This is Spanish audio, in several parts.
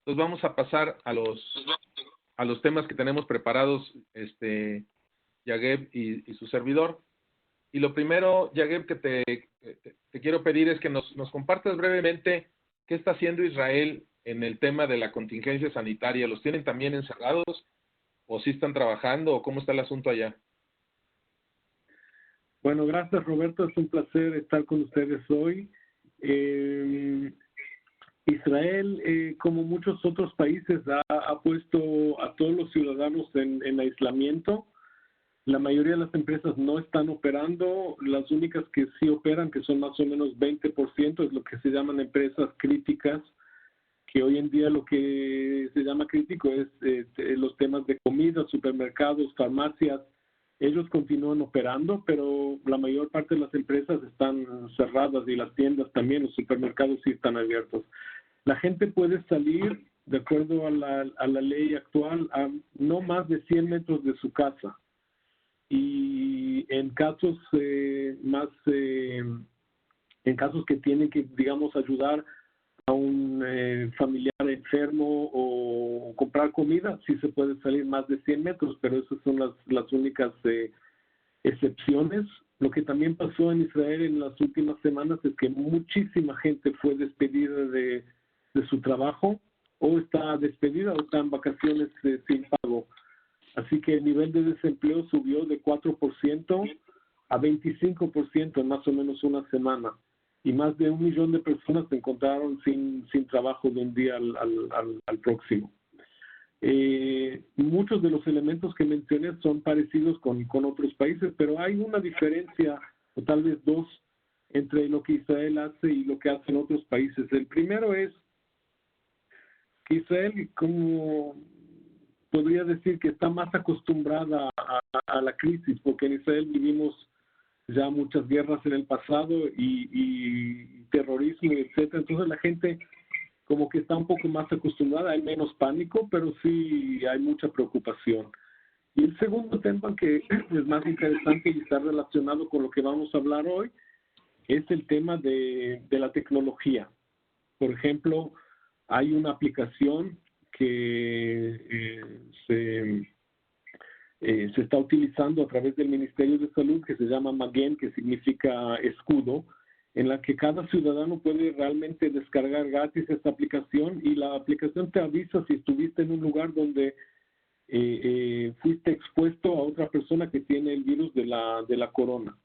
Entonces vamos a pasar a los temas que tenemos preparados, Yagueb y su servidor. Y lo primero, Yagueb, que te quiero pedir es que nos compartas brevemente qué está haciendo Israel en el tema de la contingencia sanitaria. ¿Los tienen también encerrados o sí están trabajando o cómo está el asunto allá? Bueno, gracias Roberto, es un placer estar con ustedes hoy. Israel, como muchos otros países, ha puesto a todos los ciudadanos en aislamiento. La mayoría de las empresas no están operando. Las únicas que sí operan, que son más o menos 20%, es lo que se llaman empresas críticas, que hoy en día lo que se llama crítico es los temas de comida, supermercados, farmacias. Ellos continúan operando, pero la mayor parte de las empresas están cerradas y las tiendas también, los supermercados sí están abiertos. La gente puede salir, de acuerdo a la ley actual, a no más de 100 metros de su casa. Y en casos en casos que tienen que, digamos, ayudar a un familiar enfermo o comprar comida, sí se puede salir más de 100 metros, pero esas son las únicas excepciones. Lo que también pasó en Israel en las últimas semanas es que muchísima gente fue despedida de su trabajo, o está despedida o está en vacaciones sin pago. Así que el nivel de desempleo subió de 4% a 25% en más o menos una semana. Y más de 1 millón de personas se encontraron sin trabajo de un día al próximo. Muchos de los elementos que mencioné son parecidos con otros países, pero hay una diferencia, o tal vez dos, entre lo que Israel hace y lo que hacen otros países. El primero es que Israel, como podría decir, que está más acostumbrada a la crisis, porque en Israel vivimos ya muchas guerras en el pasado y terrorismo, etcétera. Entonces la gente como que está un poco más acostumbrada, hay menos pánico, pero sí hay mucha preocupación. Y el segundo tema que es más interesante y está relacionado con lo que vamos a hablar hoy es el tema de la tecnología. Por ejemplo, hay una aplicación que se está utilizando a través del Ministerio de Salud, que se llama Maguen, que significa escudo, en la que cada ciudadano puede realmente descargar gratis esta aplicación, y la aplicación te avisa si estuviste en un lugar donde fuiste expuesto a otra persona que tiene el virus de la corona.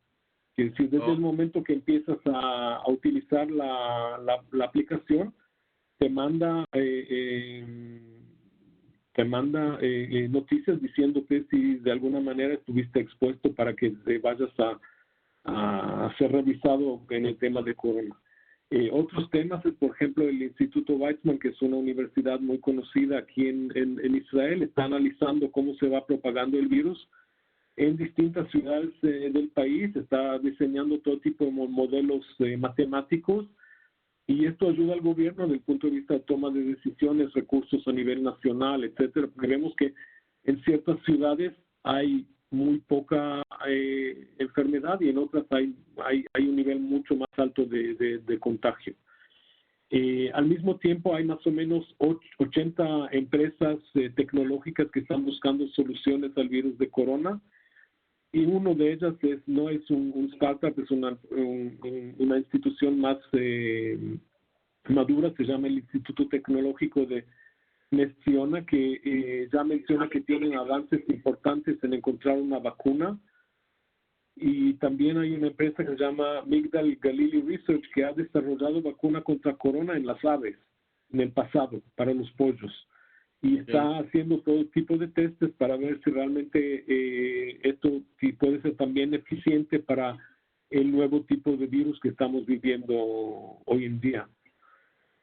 Que si desde el momento que empiezas a utilizar la aplicación, te manda noticias diciéndote si de alguna manera estuviste expuesto para que te vayas a ser revisado en el tema de corona. Otros temas es, por ejemplo, el Instituto Weizmann, que es una universidad muy conocida aquí en Israel, está analizando cómo se va propagando el virus en distintas ciudades del país, está diseñando todo tipo de modelos matemáticos, y esto ayuda al gobierno desde el punto de vista de toma de decisiones, recursos a nivel nacional, etcétera, porque vemos que en ciertas ciudades hay muy poca enfermedad y en otras hay un nivel mucho más alto de contagio. Al mismo tiempo hay más o menos 80 empresas tecnológicas que están buscando soluciones al virus de corona, y uno de ellas no es un startup, es una institución más madura, se llama el Instituto Tecnológico de Nestiona, que ya menciona que tienen avances importantes en encontrar una vacuna. Y también hay una empresa que se llama Migdal Galili Research, que ha desarrollado vacuna contra corona en las aves en el pasado, para los pollos. Y está haciendo todo tipo de testes para ver si realmente esto sí puede ser también eficiente para el nuevo tipo de virus que estamos viviendo hoy en día.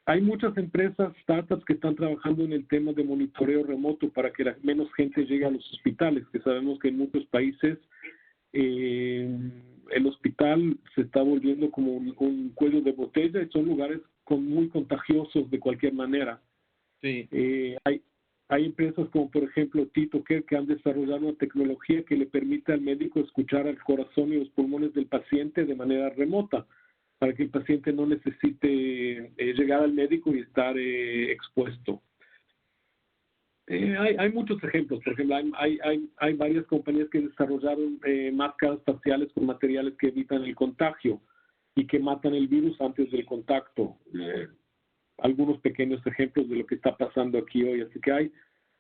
Hay muchas empresas, startups, que están trabajando en el tema de monitoreo remoto para que menos gente llegue a los hospitales, que sabemos que en muchos países el hospital se está volviendo como un cuello de botella y son lugares muy contagiosos de cualquier manera. Sí. Hay empresas como por ejemplo TitoCare, que han desarrollado una tecnología que le permite al médico escuchar al corazón y los pulmones del paciente de manera remota, para que el paciente no necesite llegar al médico y estar expuesto. Hay muchos ejemplos. Por ejemplo, hay varias compañías que desarrollaron máscaras faciales con materiales que evitan el contagio y que matan el virus antes del contacto. Algunos pequeños ejemplos de lo que está pasando aquí hoy. Así que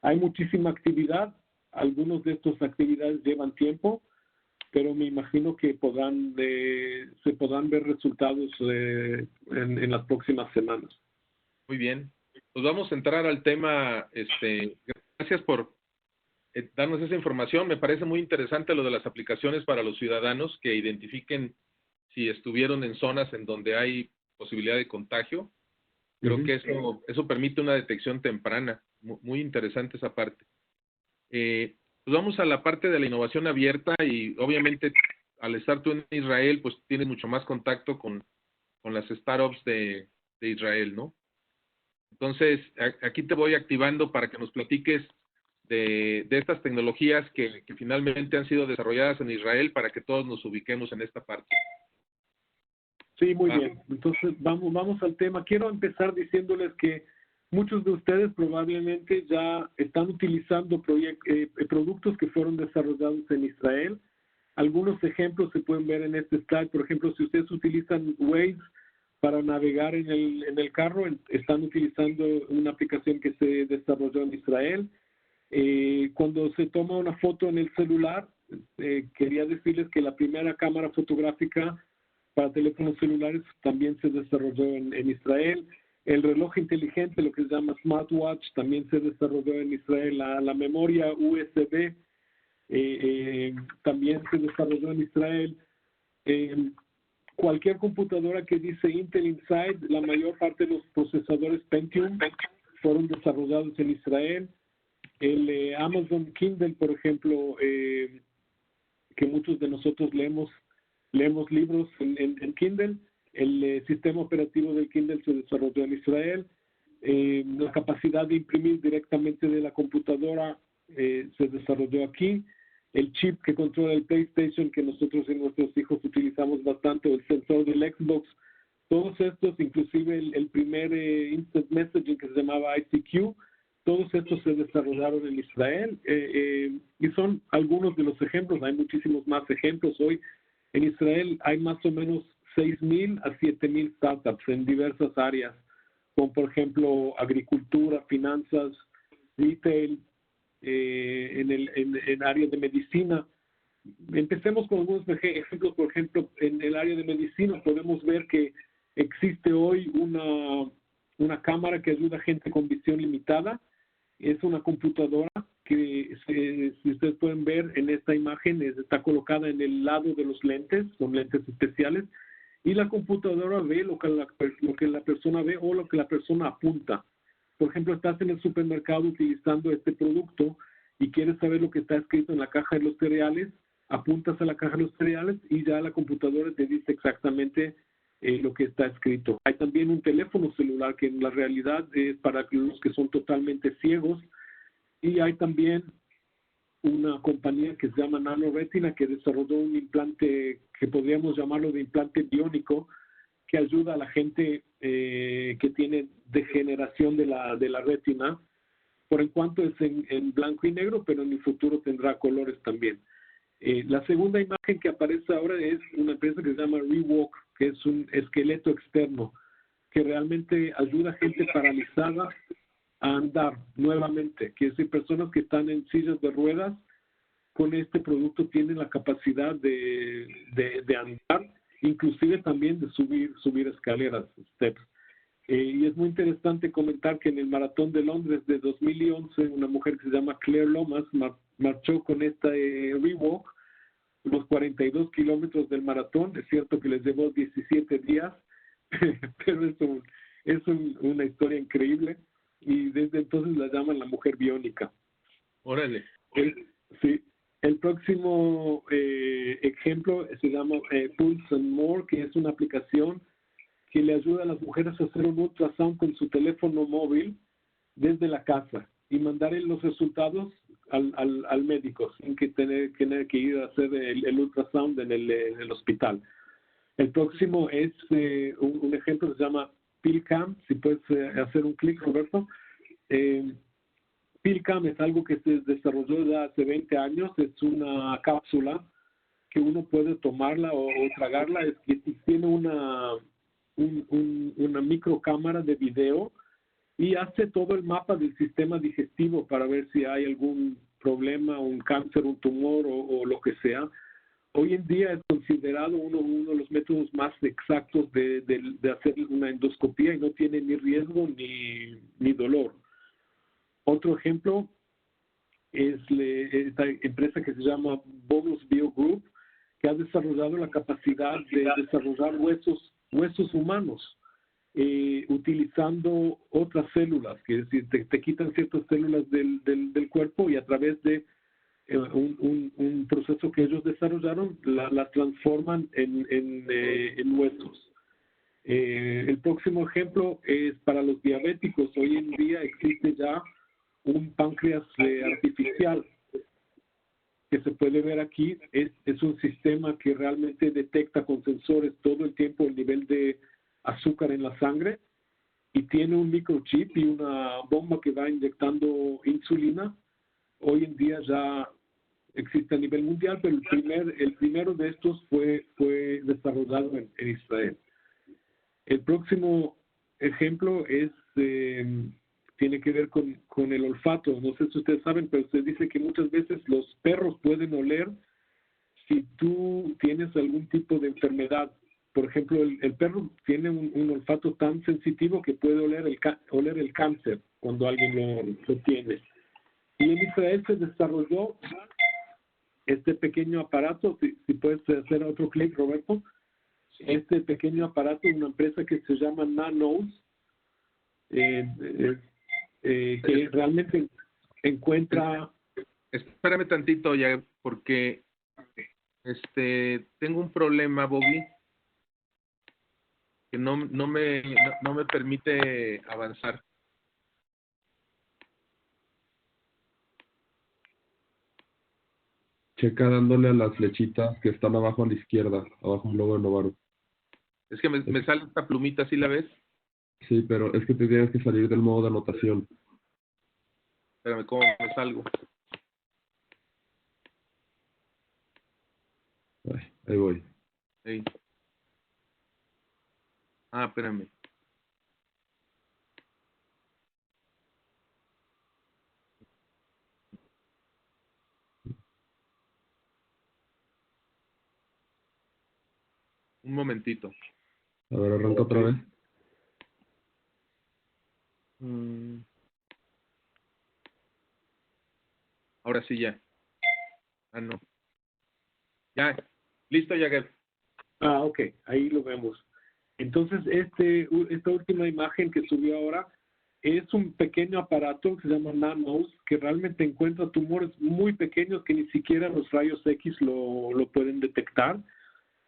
hay muchísima actividad. Algunos de estas actividades llevan tiempo, pero me imagino que se podrán ver resultados en las próximas semanas. Muy bien. Pues vamos a entrar al tema. Gracias por darnos esa información. Me parece muy interesante lo de las aplicaciones para los ciudadanos que identifiquen si estuvieron en zonas en donde hay posibilidad de contagio. Creo que eso permite una detección temprana. Muy interesante esa parte. Pues vamos a la parte de la innovación abierta y obviamente al estar tú en Israel, pues tienes mucho más contacto con las startups de Israel, ¿no? Entonces, aquí te voy activando para que nos platiques de estas tecnologías que finalmente han sido desarrolladas en Israel para que todos nos ubiquemos en esta parte. Sí, muy bien. Entonces, vamos al tema. Quiero empezar diciéndoles que muchos de ustedes probablemente ya están utilizando productos que fueron desarrollados en Israel. Algunos ejemplos se pueden ver en este slide. Por ejemplo, si ustedes utilizan Waze para navegar en el carro, están utilizando una aplicación que se desarrolló en Israel. Cuando se toma una foto en el celular, quería decirles que la primera cámara fotográfica para teléfonos celulares también se desarrolló en Israel. El reloj inteligente, lo que se llama smartwatch, también se desarrolló en Israel. La memoria USB también se desarrolló en Israel. Cualquier computadora que dice Intel Inside, la mayor parte de los procesadores Pentium fueron desarrollados en Israel. El Amazon Kindle, por ejemplo, que muchos de nosotros leemos libros en Kindle. El sistema operativo del Kindle se desarrolló en Israel. La capacidad de imprimir directamente de la computadora se desarrolló aquí. El chip que controla el PlayStation, que nosotros y nuestros hijos utilizamos bastante, el sensor del Xbox, todos estos, inclusive el primer Instant Messaging que se llamaba ICQ, todos estos se desarrollaron en Israel y son algunos de los ejemplos. Hay muchísimos más ejemplos. Hoy en Israel hay más o menos 6,000 a 7,000 startups en diversas áreas, como por ejemplo agricultura, finanzas, retail, en áreas de medicina. Empecemos con algunos ejemplos. Por ejemplo, en el área de medicina podemos ver que existe hoy una cámara que ayuda a gente con visión limitada. Es una computadora que, si ustedes pueden ver en esta imagen, está colocada en el lado de los lentes, son lentes especiales, y la computadora ve lo que la persona ve o lo que la persona apunta. Por ejemplo, estás en el supermercado utilizando este producto y quieres saber lo que está escrito en la caja de los cereales, apuntas a la caja de los cereales y ya la computadora te dice exactamente lo que está escrito. Hay también un teléfono celular que en la realidad es para los que son totalmente ciegos, y hay también una compañía que se llama NanoRetina que desarrolló un implante que podríamos llamarlo de implante biónico, que ayuda a la gente que tiene degeneración de la retina, por en cuanto es en blanco y negro, pero en el futuro tendrá colores también. La segunda imagen que aparece ahora es una empresa que se llama Rewalk, que es un esqueleto externo, que realmente ayuda a gente paralizada a andar nuevamente, que es decir, personas que están en sillas de ruedas, con este producto tienen la capacidad de andar, inclusive también de subir escaleras, steps. Y es muy interesante comentar que en el Maratón de Londres de 2011, una mujer que se llama Claire Lomas marchó con esta Rewalk los 42 kilómetros del maratón. Es cierto que les llevó 17 días, pero es una historia increíble, y desde entonces la llaman la mujer biónica. Órale. Sí. El próximo ejemplo se llama Pulse and More, que es una aplicación que le ayuda a las mujeres a hacer un ultrasound con su teléfono móvil desde la casa y mandarle los resultados al médico sin que tener que ir a hacer el ultrasound en el hospital. El próximo es un ejemplo que se llama PillCam. Si puedes hacer un clic, Roberto. PillCam es algo que se desarrolló ya hace 20 años. Es una cápsula que uno puede tomarla o tragarla. Es que tiene una microcámara de video y hace todo el mapa del sistema digestivo para ver si hay algún problema, un cáncer, un tumor o lo que sea. Hoy en día es considerado uno de los métodos más exactos de hacer una endoscopía y no tiene ni riesgo ni dolor. Otro ejemplo es esta empresa que se llama Bolus Bio Group, que ha desarrollado la capacidad de desarrollar huesos humanos utilizando otras células, que es decir, te quitan ciertas células del cuerpo y a través de un proceso que ellos desarrollaron, las transforman en huesos. El próximo ejemplo es para los diabéticos. Hoy en día existe ya un páncreas artificial que se puede ver aquí. Es un sistema que realmente detecta con sensores todo el tiempo el nivel de azúcar en la sangre y tiene un microchip y una bomba que va inyectando insulina. Hoy en día ya existe a nivel mundial, pero el primero de estos fue desarrollado en Israel. El próximo ejemplo tiene que ver con el olfato. No sé si ustedes saben, pero se dice que muchas veces los perros pueden oler si tú tienes algún tipo de enfermedad. Por ejemplo, el perro tiene un olfato tan sensitivo que puede oler el cáncer cuando alguien lo tiene. Y en Israel se desarrolló este pequeño aparato. Si puedes hacer otro clic, Roberto. Este pequeño aparato, una empresa que se llama Nanos, que realmente encuentra... Espérame tantito ya, porque tengo un problema, Bobby, que no me permite avanzar. Checa dándole a las flechitas que están abajo a la izquierda, abajo un logo de Novaro. Es que me sale esta plumita, ¿sí la ves? Sí, pero es que te tienes que salir del modo de anotación. Espérame, ¿cómo me salgo? Ahí voy. Ahí. Ah, espérame. Un momentito. A ver, arranca otra vez. Ahora sí ya. Ah, no. Ya. Listo, Yaguel. Ok, ahí lo vemos. Entonces, esta última imagen que subió ahora es un pequeño aparato que se llama Nanos, que realmente encuentra tumores muy pequeños que ni siquiera los rayos X lo pueden detectar.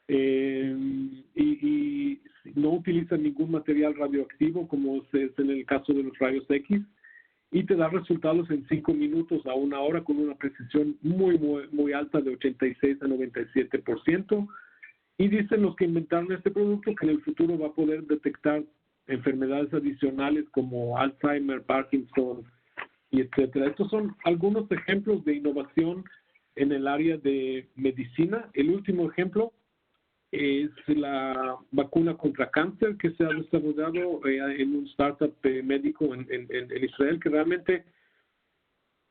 Y no utiliza ningún material radioactivo como es en el caso de los rayos X, y te da resultados en 5 minutos a 1 hora con una precisión muy, muy, muy alta de 86 a 97%. Y dicen los que inventaron este producto que en el futuro va a poder detectar enfermedades adicionales como Alzheimer, Parkinson y etcétera. Estos son algunos ejemplos de innovación en el área de medicina. El último ejemplo es la vacuna contra cáncer que se ha desarrollado en un startup médico en Israel, que realmente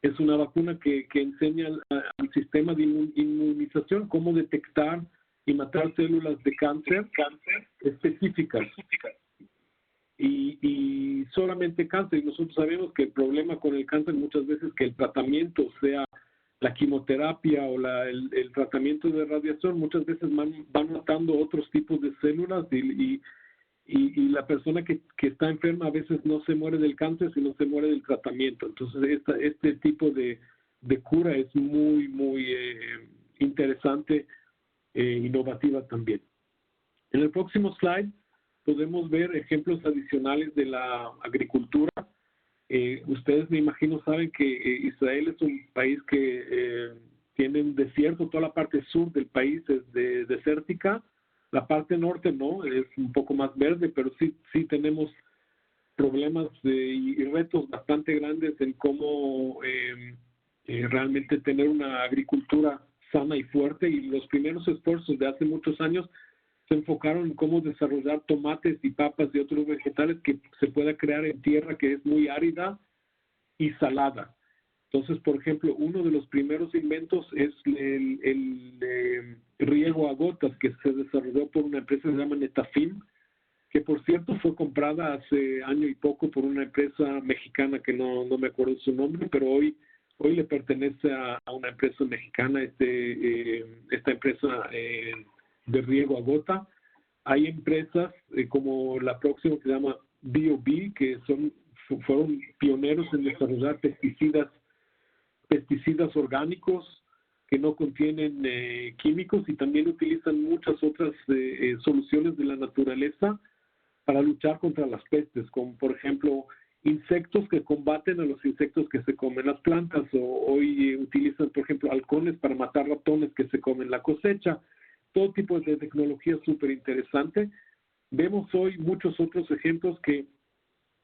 es una vacuna que enseña al sistema de inmunización cómo detectar y matar células de cáncer específicas. Y solamente cáncer. Y nosotros sabemos que el problema con el cáncer muchas veces es que el tratamiento, sea la quimioterapia o el tratamiento de radiación, muchas veces van matando otros tipos de células y la persona que está enferma a veces no se muere del cáncer, sino se muere del tratamiento. Entonces, este tipo de cura es muy, muy interesante innovativa también. En el próximo slide podemos ver ejemplos adicionales de la agricultura. Ustedes me imagino saben que Israel es un país que tiene un desierto. Toda la parte sur del país es desértica, la parte norte no, es un poco más verde, pero sí tenemos problemas y retos bastante grandes en cómo realmente tener una agricultura sana y fuerte, y los primeros esfuerzos de hace muchos años se enfocaron en cómo desarrollar tomates y papas y otros vegetales que se pueda crear en tierra que es muy árida y salada. Entonces, por ejemplo, uno de los primeros inventos es el riego a gotas, que se desarrolló por una empresa que se llama Netafim, que por cierto fue comprada hace año y poco por una empresa mexicana que no me acuerdo su nombre, pero hoy le pertenece a una empresa mexicana, esta empresa de riego a gota. Hay empresas como la próxima que se llama B.O.B., que fueron pioneros en desarrollar pesticidas orgánicos que no contienen químicos, y también utilizan muchas otras soluciones de la naturaleza para luchar contra las pestes, como por ejemplo insectos que combaten a los insectos que se comen las plantas, o hoy utilizan por ejemplo halcones para matar ratones que se comen la cosecha. Todo tipo de tecnología súper interesante. Vemos hoy muchos otros ejemplos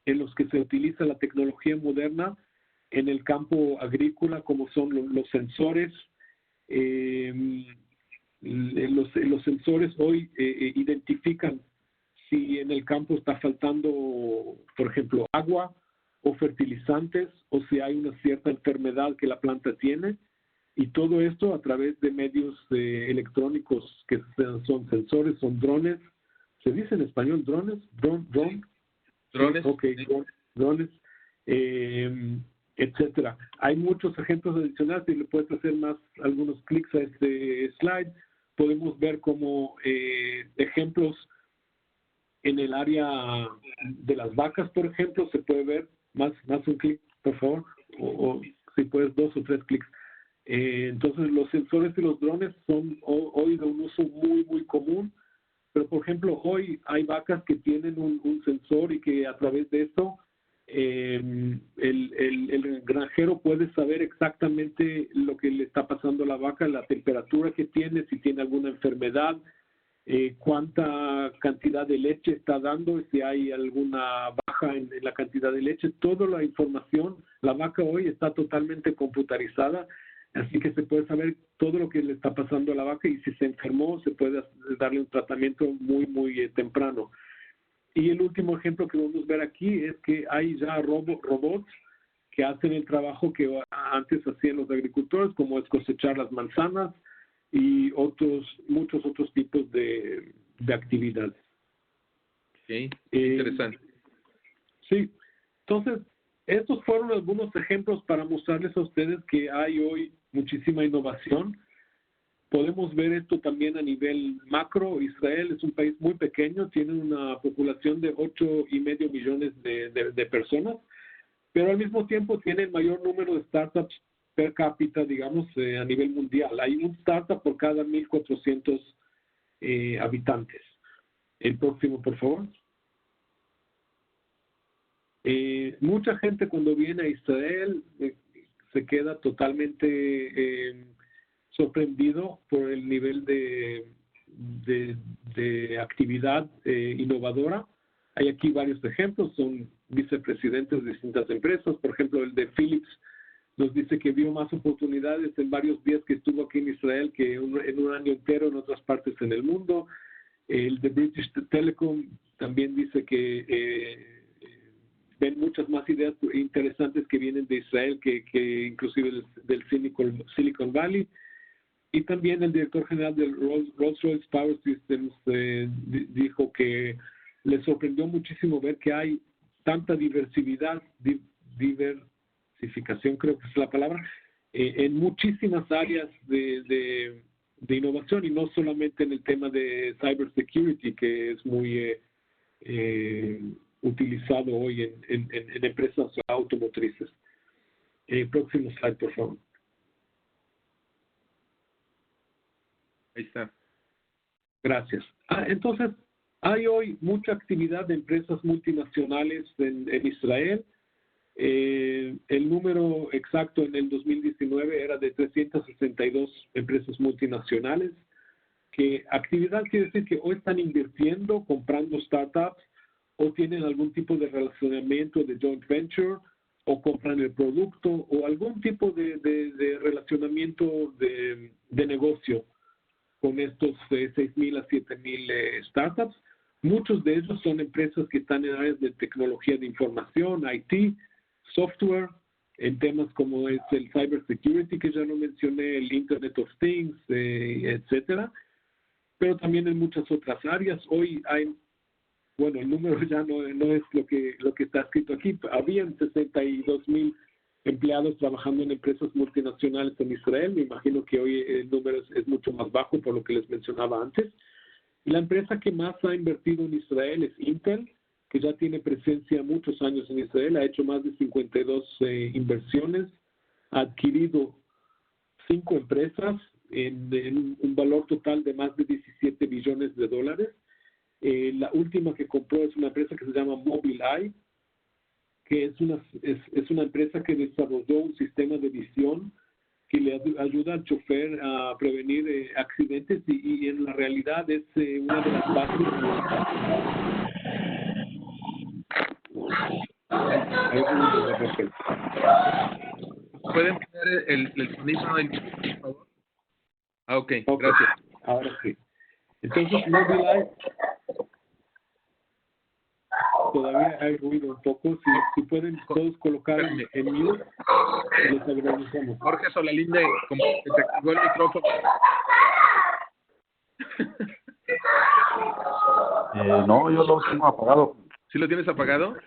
en los que se utiliza la tecnología moderna en el campo agrícola, como son los sensores. Los sensores hoy identifican si en el campo está faltando, por ejemplo, agua o fertilizantes, o si hay una cierta enfermedad que la planta tiene. Y todo esto a través de medios electrónicos que son sensores, son drones. ¿Se dice en español drones? ¿Drones? Ok, Sí. drones, etcétera. Hay muchos ejemplos adicionales. Si le puedes hacer algunos clics a este slide, podemos ver como ejemplos en el área de las vacas, por ejemplo. Se puede ver más un clic, por favor, o si puedes 2 o 3 clics. Entonces los sensores y los drones son hoy de un uso muy muy común, pero por ejemplo hoy hay vacas que tienen un sensor, y que a través de esto el granjero puede saber exactamente lo que le está pasando a la vaca, la temperatura que tiene, si tiene alguna enfermedad, cuánta cantidad de leche está dando, si hay alguna baja en la cantidad de leche. Toda la información, la vaca hoy está totalmente computarizada, así que se puede saber todo lo que le está pasando a la vaca, y si se enfermó se puede darle un tratamiento muy muy temprano. Y el último ejemplo que vamos a ver aquí es que hay ya robots que hacen el trabajo que antes hacían los agricultores, como es cosechar las manzanas y muchos otros tipos de actividades. Okay. Interesante. Sí, entonces estos fueron algunos ejemplos para mostrarles a ustedes que hay hoy muchísima innovación. Podemos ver esto también a nivel macro. Israel es un país muy pequeño, tiene una población de 8.5 millones de personas, pero al mismo tiempo tiene el mayor número de startups per cápita, digamos, a nivel mundial. Hay un startup por cada 1.400 habitantes. El próximo, por favor. Mucha gente cuando viene a Israel se queda totalmente sorprendido por el nivel de actividad innovadora. Hay aquí varios ejemplos, son vicepresidentes de distintas empresas. Por ejemplo, el de Philips nos dice que vio más oportunidades en varios días que estuvo aquí en Israel que en un año entero en otras partes en el mundo. El de British Telecom también dice que ven muchas más ideas interesantes que vienen de Israel que inclusive del Silicon Valley. Y también el director general del Rolls-Royce Power Systems dijo que le sorprendió muchísimo ver que hay tanta diversificación, creo que es la palabra, en muchísimas áreas de innovación, y no solamente en el tema de cybersecurity, que es muy utilizado hoy en empresas automotrices. Próximo slide, por favor. Ahí está. Gracias. Entonces, hay hoy mucha actividad de empresas multinacionales en Israel. El número exacto en el 2019 era de 362 empresas multinacionales. Que actividad quiere decir que hoy están invirtiendo, comprando startups, o tienen algún tipo de relacionamiento de joint venture, o compran el producto, o algún tipo de relacionamiento de negocio con estos 6,000 a 7,000 startups. Muchos de ellos son empresas que están en áreas de tecnología de información, IT, software, en temas como es el cybersecurity, que ya lo mencioné, el Internet of Things, etcétera, pero también en muchas otras áreas. Hoy hay, bueno, el número ya no es lo que está escrito aquí. Habían 62,000 empleados trabajando en empresas multinacionales en Israel. Me imagino que hoy el número es mucho más bajo por lo que les mencionaba antes. Y la empresa que más ha invertido en Israel es Intel, que ya tiene presencia muchos años en Israel, ha hecho más de 52 inversiones, ha adquirido 5 empresas en un valor total de más de 17 billones de dólares. La última que compró es una empresa que se llama Mobileye, que es una empresa que desarrolló un sistema de visión que le ayuda al chofer a prevenir accidentes y en la realidad es una de las bases. ¿Pueden poner el sonido del por favor? Ah, ok, Gracias. Ahora sí. Entonces, Mobileye, todavía hay ruido un poco. Si pueden todos colocar en mute, les agradecemos. Jorge Solalinde, como que te activó el micrófono. No, yo lo tengo apagado. ¿Sí lo tienes apagado?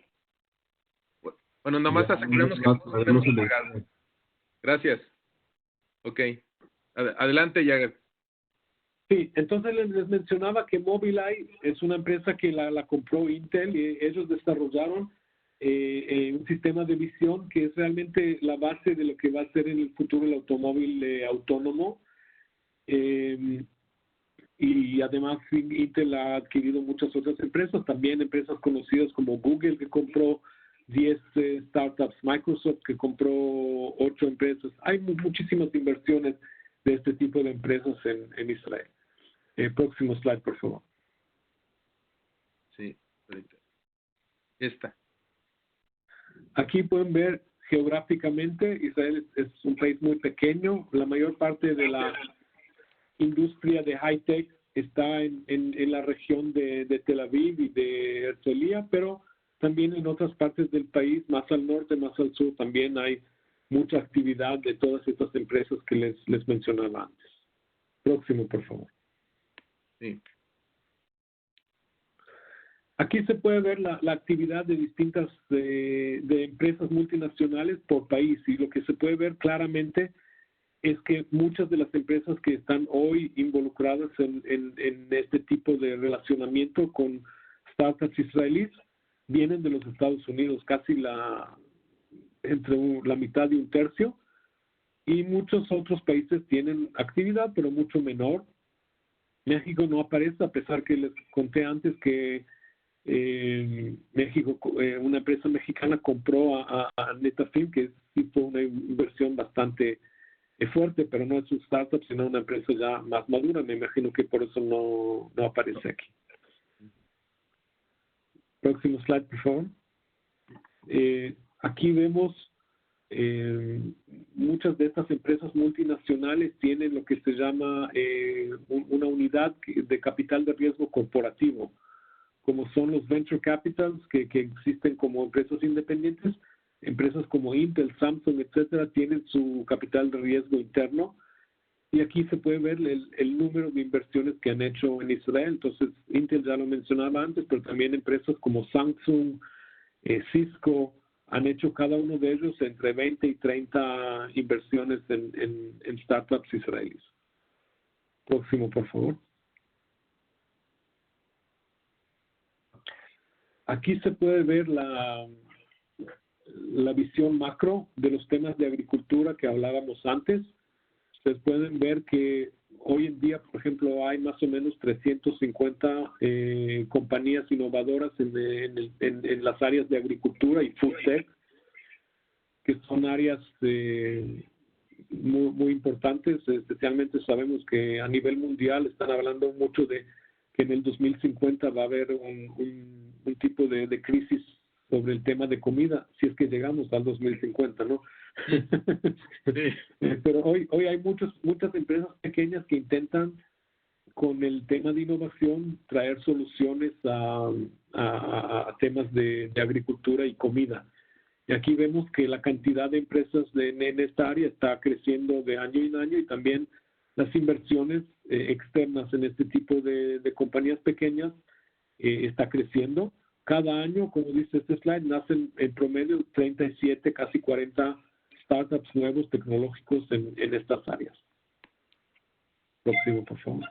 Bueno, nomás aseguremos que no lo tenemos se le- apagado. Gracias. Ok. Adelante, Jagger. Sí, entonces les mencionaba que Mobileye es una empresa que la compró Intel y ellos desarrollaron un sistema de visión que es realmente la base de lo que va a ser en el futuro el automóvil autónomo. Y además Intel ha adquirido muchas otras empresas, también empresas conocidas como Google, que compró 10 startups, Microsoft, que compró 8 empresas. Hay muchísimas inversiones de este tipo de empresas en Israel. Próximo slide, por favor. Sí, ahorita. Esta. Aquí pueden ver geográficamente, Israel es un país muy pequeño. La mayor parte de la industria de high-tech está en la región de Tel Aviv y de Herzliya, pero también en otras partes del país, más al norte, más al sur, también hay mucha actividad de todas estas empresas que les mencionaba antes. Próximo, por favor. Sí. Aquí se puede ver la actividad de distintas de empresas multinacionales por país, y lo que se puede ver claramente es que muchas de las empresas que están hoy involucradas en este tipo de relacionamiento con startups israelíes vienen de los Estados Unidos, casi entre la mitad y un tercio, y muchos otros países tienen actividad, pero mucho menor. México no aparece, a pesar que les conté antes que México, una empresa mexicana compró a Netafim, que sí fue una inversión bastante fuerte, pero no es un startup, sino una empresa ya más madura. Me imagino que por eso no aparece aquí. Próximo slide, por favor. Aquí vemos muchas de estas empresas multinacionales tienen lo que se llama una unidad de capital de riesgo corporativo, como son los venture capitals que existen como empresas independientes. Empresas como Intel, Samsung, etcétera, tienen su capital de riesgo interno, y aquí se puede ver el número de inversiones que han hecho en Israel. Entonces, Intel ya lo mencionaba antes, pero también empresas como Samsung, Cisco, han hecho cada uno de ellos entre 20 y 30 inversiones en startups israelíes. Próximo, por favor. Aquí se puede ver la visión macro de los temas de agricultura que hablábamos antes. Ustedes pueden ver que hoy en día, por ejemplo, hay más o menos 350 compañías innovadoras en las áreas de agricultura y food tech, que son áreas muy importantes. Especialmente sabemos que a nivel mundial están hablando mucho de que en el 2050 va a haber un tipo de crisis sobre el tema de comida, si es que llegamos al 2050, ¿no? Sí. Pero hoy hay muchas empresas pequeñas que intentan, con el tema de innovación, traer soluciones a temas de agricultura y comida. Y aquí vemos que la cantidad de empresas en esta área está creciendo de año en año, y también las inversiones externas en este tipo de compañías pequeñas está creciendo. Cada año, como dice este slide, nacen en promedio 37, casi 40 startups nuevos tecnológicos en estas áreas. Próximo, por favor.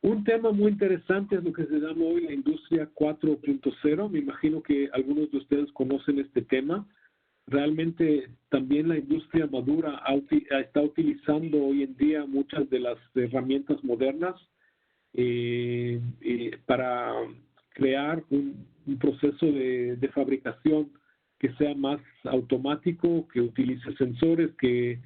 Un tema muy interesante es lo que se llama hoy la industria 4.0. Me imagino que algunos de ustedes conocen este tema. Realmente también la industria madura está utilizando hoy en día muchas de las herramientas modernas para crear un proceso de fabricación que sea más automático, que utilice sensores, que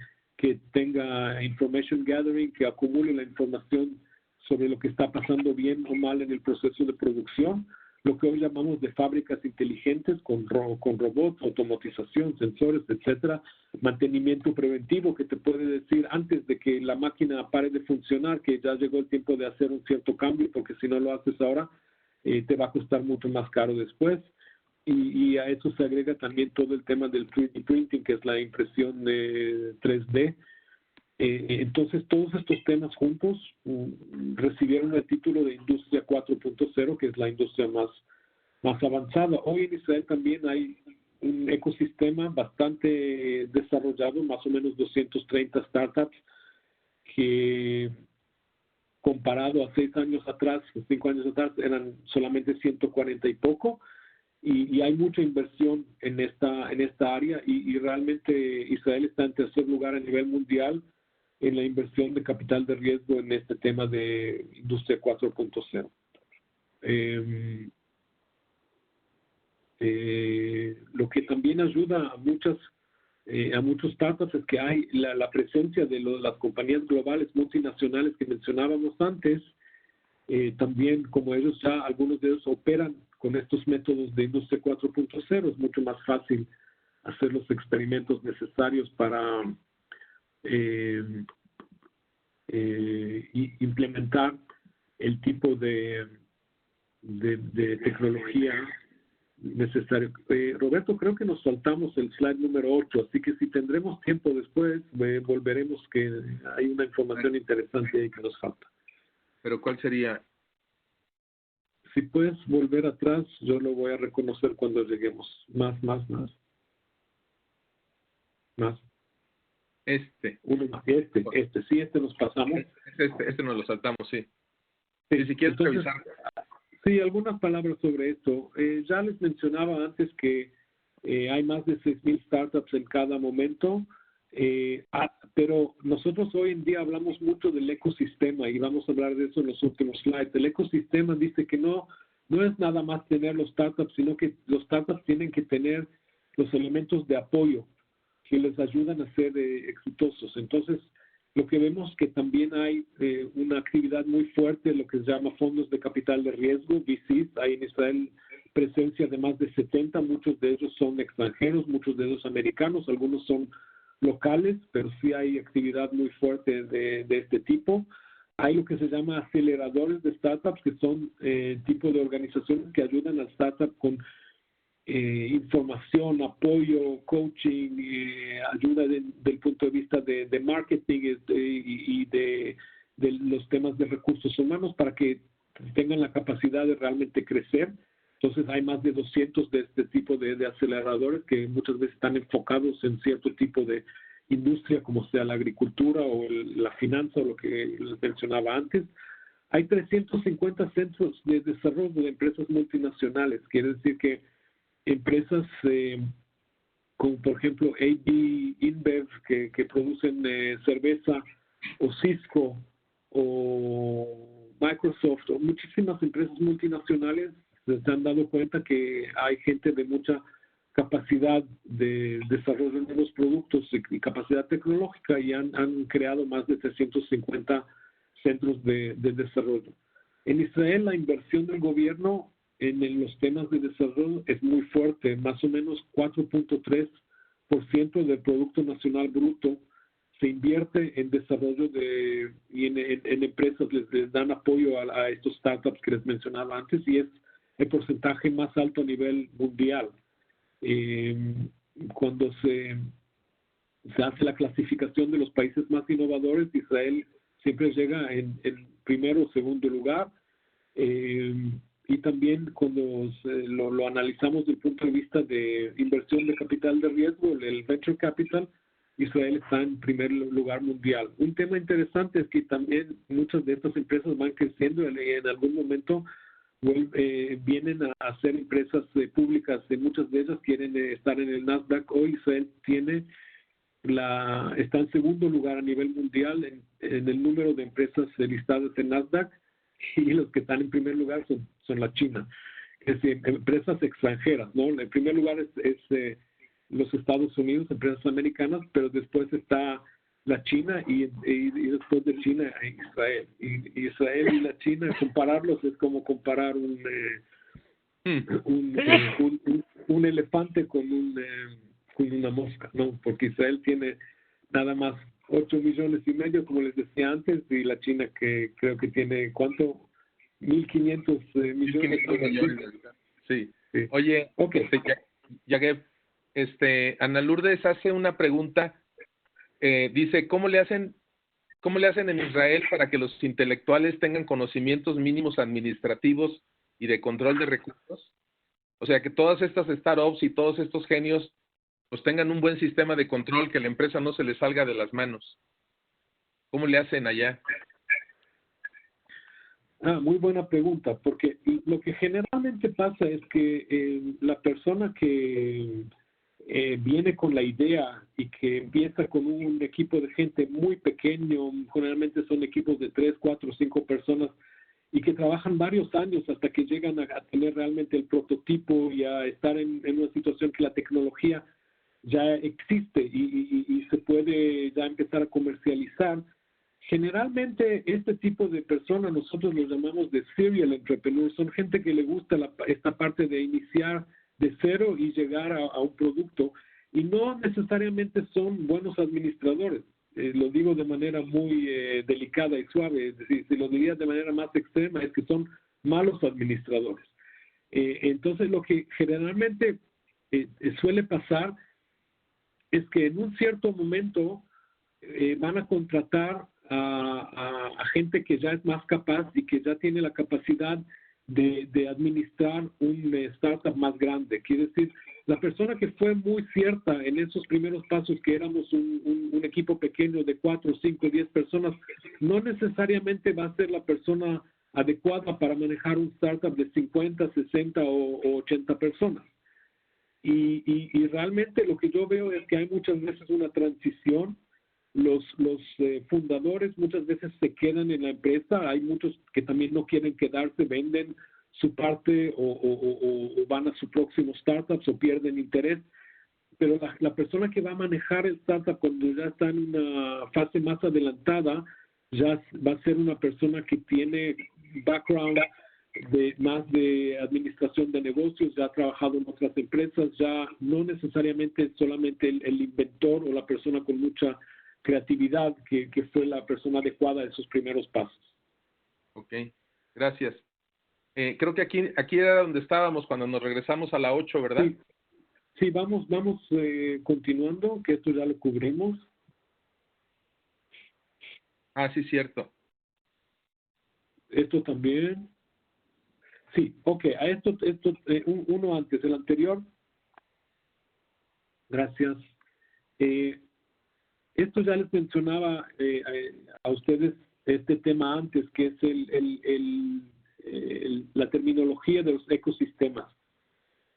tenga information gathering, que acumule la información sobre lo que está pasando bien o mal en el proceso de producción, lo que hoy llamamos de fábricas inteligentes con robots, automatización, sensores, etcétera, mantenimiento preventivo que te puede decir antes de que la máquina pare de funcionar que ya llegó el tiempo de hacer un cierto cambio, porque si no lo haces ahora te va a costar mucho más caro después. Y a eso se agrega también todo el tema del 3D printing, que es la impresión 3D. Entonces, todos estos temas juntos recibieron el título de Industria 4.0, que es la industria más avanzada. Hoy en Israel también hay un ecosistema bastante desarrollado, más o menos 230 startups, que comparado a 6 años atrás, 5 años atrás, eran solamente 140 y poco. Y hay mucha inversión en esta área, y realmente Israel está en tercer lugar a nivel mundial en la inversión de capital de riesgo en este tema de Industria 4.0. Lo que también ayuda a muchos startups es que hay la presencia de las compañías globales multinacionales que mencionábamos antes. También, como ellos ya, algunos de ellos operan con estos métodos de Industria 4.0, es mucho más fácil hacer los experimentos necesarios para implementar el tipo de tecnología necesario. Roberto, creo que nos saltamos el slide número 8, así que si tendremos tiempo después, volveremos, que hay una información interesante ahí que nos falta. ¿Pero cuál sería? Si puedes volver atrás, yo lo voy a reconocer cuando lleguemos. Más. Uno más. Este nos pasamos. Este nos lo saltamos, sí. Sí, si quieres revisar. Sí, algunas palabras sobre esto. Ya les mencionaba antes que hay más de 6,000 startups en cada momento, pero nosotros hoy en día hablamos mucho del ecosistema, y vamos a hablar de eso en los últimos slides. El ecosistema dice que no es nada más tener los startups, sino que los startups tienen que tener los elementos de apoyo que les ayudan a ser exitosos. Entonces, lo que vemos que también hay una actividad muy fuerte, lo que se llama fondos de capital de riesgo, VCs. Hay en Israel presencia de más de 70, muchos de ellos son extranjeros, muchos de ellos americanos, algunos son locales, pero sí hay actividad muy fuerte de este tipo. Hay lo que se llama aceleradores de startups, que son tipo de organizaciones que ayudan al startup con información, apoyo, coaching, ayuda del punto de vista de marketing y de los temas de recursos humanos para que tengan la capacidad de realmente crecer. Entonces hay más de 200 de este tipo de aceleradores que muchas veces están enfocados en cierto tipo de industria, como sea la agricultura o la finanza o lo que les mencionaba antes. Hay 350 centros de desarrollo de empresas multinacionales, quiere decir que empresas como por ejemplo AB InBev que producen cerveza, o Cisco o Microsoft, o muchísimas empresas multinacionales se han dado cuenta que hay gente de mucha capacidad de desarrollo de nuevos productos y capacidad tecnológica, y han creado más de 350 centros de desarrollo. En Israel la inversión del gobierno en los temas de desarrollo es muy fuerte, más o menos 4.3% del Producto Nacional Bruto se invierte en desarrollo y en empresas, les dan apoyo a estos startups que les mencionaba antes, y es el porcentaje más alto a nivel mundial. Cuando se hace la clasificación de los países más innovadores, Israel siempre llega en primero o segundo lugar. Y también cuando lo analizamos desde el punto de vista de inversión de capital de riesgo, el venture capital, Israel está en primer lugar mundial. Un tema interesante es que también muchas de estas empresas van creciendo y en algún momento vienen a ser empresas públicas. Muchas de ellas quieren estar en el Nasdaq. Hoy Israel está en segundo lugar a nivel mundial en el número de empresas listadas en Nasdaq, y los que están en primer lugar son la China, es decir, empresas extranjeras, ¿no? En primer lugar es los Estados Unidos, empresas americanas, pero después está la China y después de China Israel. Y Israel y la China, compararlos es como comparar un elefante con una mosca, ¿no? Porque Israel tiene nada más 8 millones y medio, como les decía antes, y la China que creo que tiene, ¿cuánto? 1.500 millones. 1.500 millones. Sí. Sí. Oye, okay. Yagueb, Ana Lourdes hace una pregunta, dice, ¿cómo le hacen en Israel para que los intelectuales tengan conocimientos mínimos administrativos y de control de recursos? O sea, que todas estas startups y todos estos genios pues tengan un buen sistema de control, que la empresa no se les salga de las manos. ¿Cómo le hacen allá? Muy buena pregunta, porque lo que generalmente pasa es que la persona que viene con la idea y que empieza con un equipo de gente muy pequeño, generalmente son equipos de 3, 4, 5 personas, y que trabajan varios años hasta que llegan a tener realmente el prototipo y a estar en una situación que la tecnología ya existe y se puede ya empezar a comercializar. Generalmente este tipo de personas nosotros los llamamos de serial entrepreneurs, son gente que le gusta esta parte de iniciar de cero y llegar a un producto, y no necesariamente son buenos administradores. Lo digo de manera muy delicada y suave, es decir, si lo diría de manera más extrema es que son malos administradores. Entonces lo que generalmente suele pasar es que en un cierto momento van a contratar a gente que ya es más capaz y que ya tiene la capacidad de administrar un startup más grande. Quiere decir, la persona que fue muy cierta en esos primeros pasos, que éramos un equipo pequeño de 4, 5, 10 personas, no necesariamente va a ser la persona adecuada para manejar un startup de 50, 60 o 80 personas. Y realmente lo que yo veo es que hay muchas veces una transición. Los fundadores muchas veces se quedan en la empresa, hay muchos que también no quieren quedarse, venden su parte o van a su próximo startup o pierden interés, pero la persona que va a manejar el startup cuando ya está en una fase más adelantada, ya va a ser una persona que tiene background más de administración de negocios, ya ha trabajado en otras empresas, ya no necesariamente solamente el inventor o la persona con mucha creatividad que fue la persona adecuada en sus primeros pasos. Ok, gracias. Creo que aquí era donde estábamos cuando nos regresamos a la 8, ¿verdad? Sí, vamos continuando, que esto ya lo cubrimos. Sí, cierto. Esto también. Sí, ok, a esto uno antes, el anterior. Gracias. Esto ya les mencionaba a ustedes este tema antes, que es la terminología de los ecosistemas.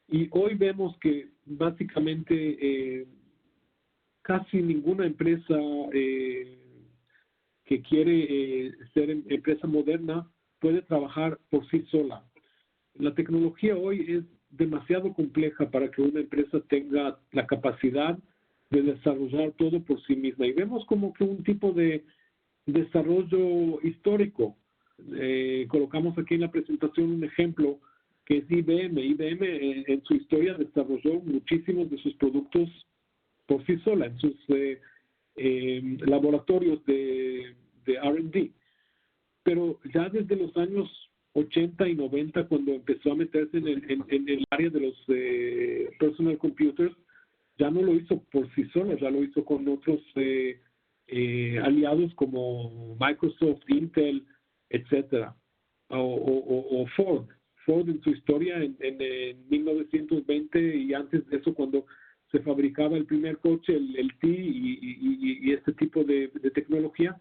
Y hoy vemos que básicamente casi ninguna empresa que quiere ser empresa moderna puede trabajar por sí sola. La tecnología hoy es demasiado compleja para que una empresa tenga la capacidad de desarrollar todo por sí misma. Y vemos como que un tipo de desarrollo histórico. Colocamos aquí en la presentación un ejemplo que es IBM. IBM en su historia desarrolló muchísimos de sus productos por sí sola, en sus laboratorios de R&D. Pero ya desde los años 80 y 90, cuando empezó a meterse en el área de los personal computers, ya no lo hizo por sí sola, ya lo hizo con otros aliados como Microsoft, Intel, etcétera, o Ford. Ford en su historia en 1920 y antes de eso, cuando se fabricaba el primer coche, el T y este tipo de tecnología,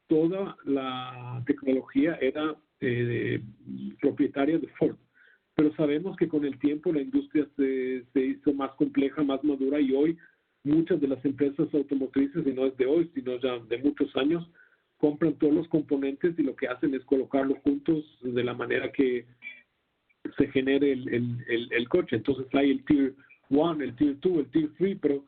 toda la tecnología era propietaria de Ford. Pero sabemos que con el tiempo la industria se hizo más compleja, más madura, y hoy muchas de las empresas automotrices, y no es de hoy, sino ya de muchos años, compran todos los componentes y lo que hacen es colocarlos juntos de la manera que se genere el coche. Entonces hay el Tier 1, el Tier 2, el Tier 3, pero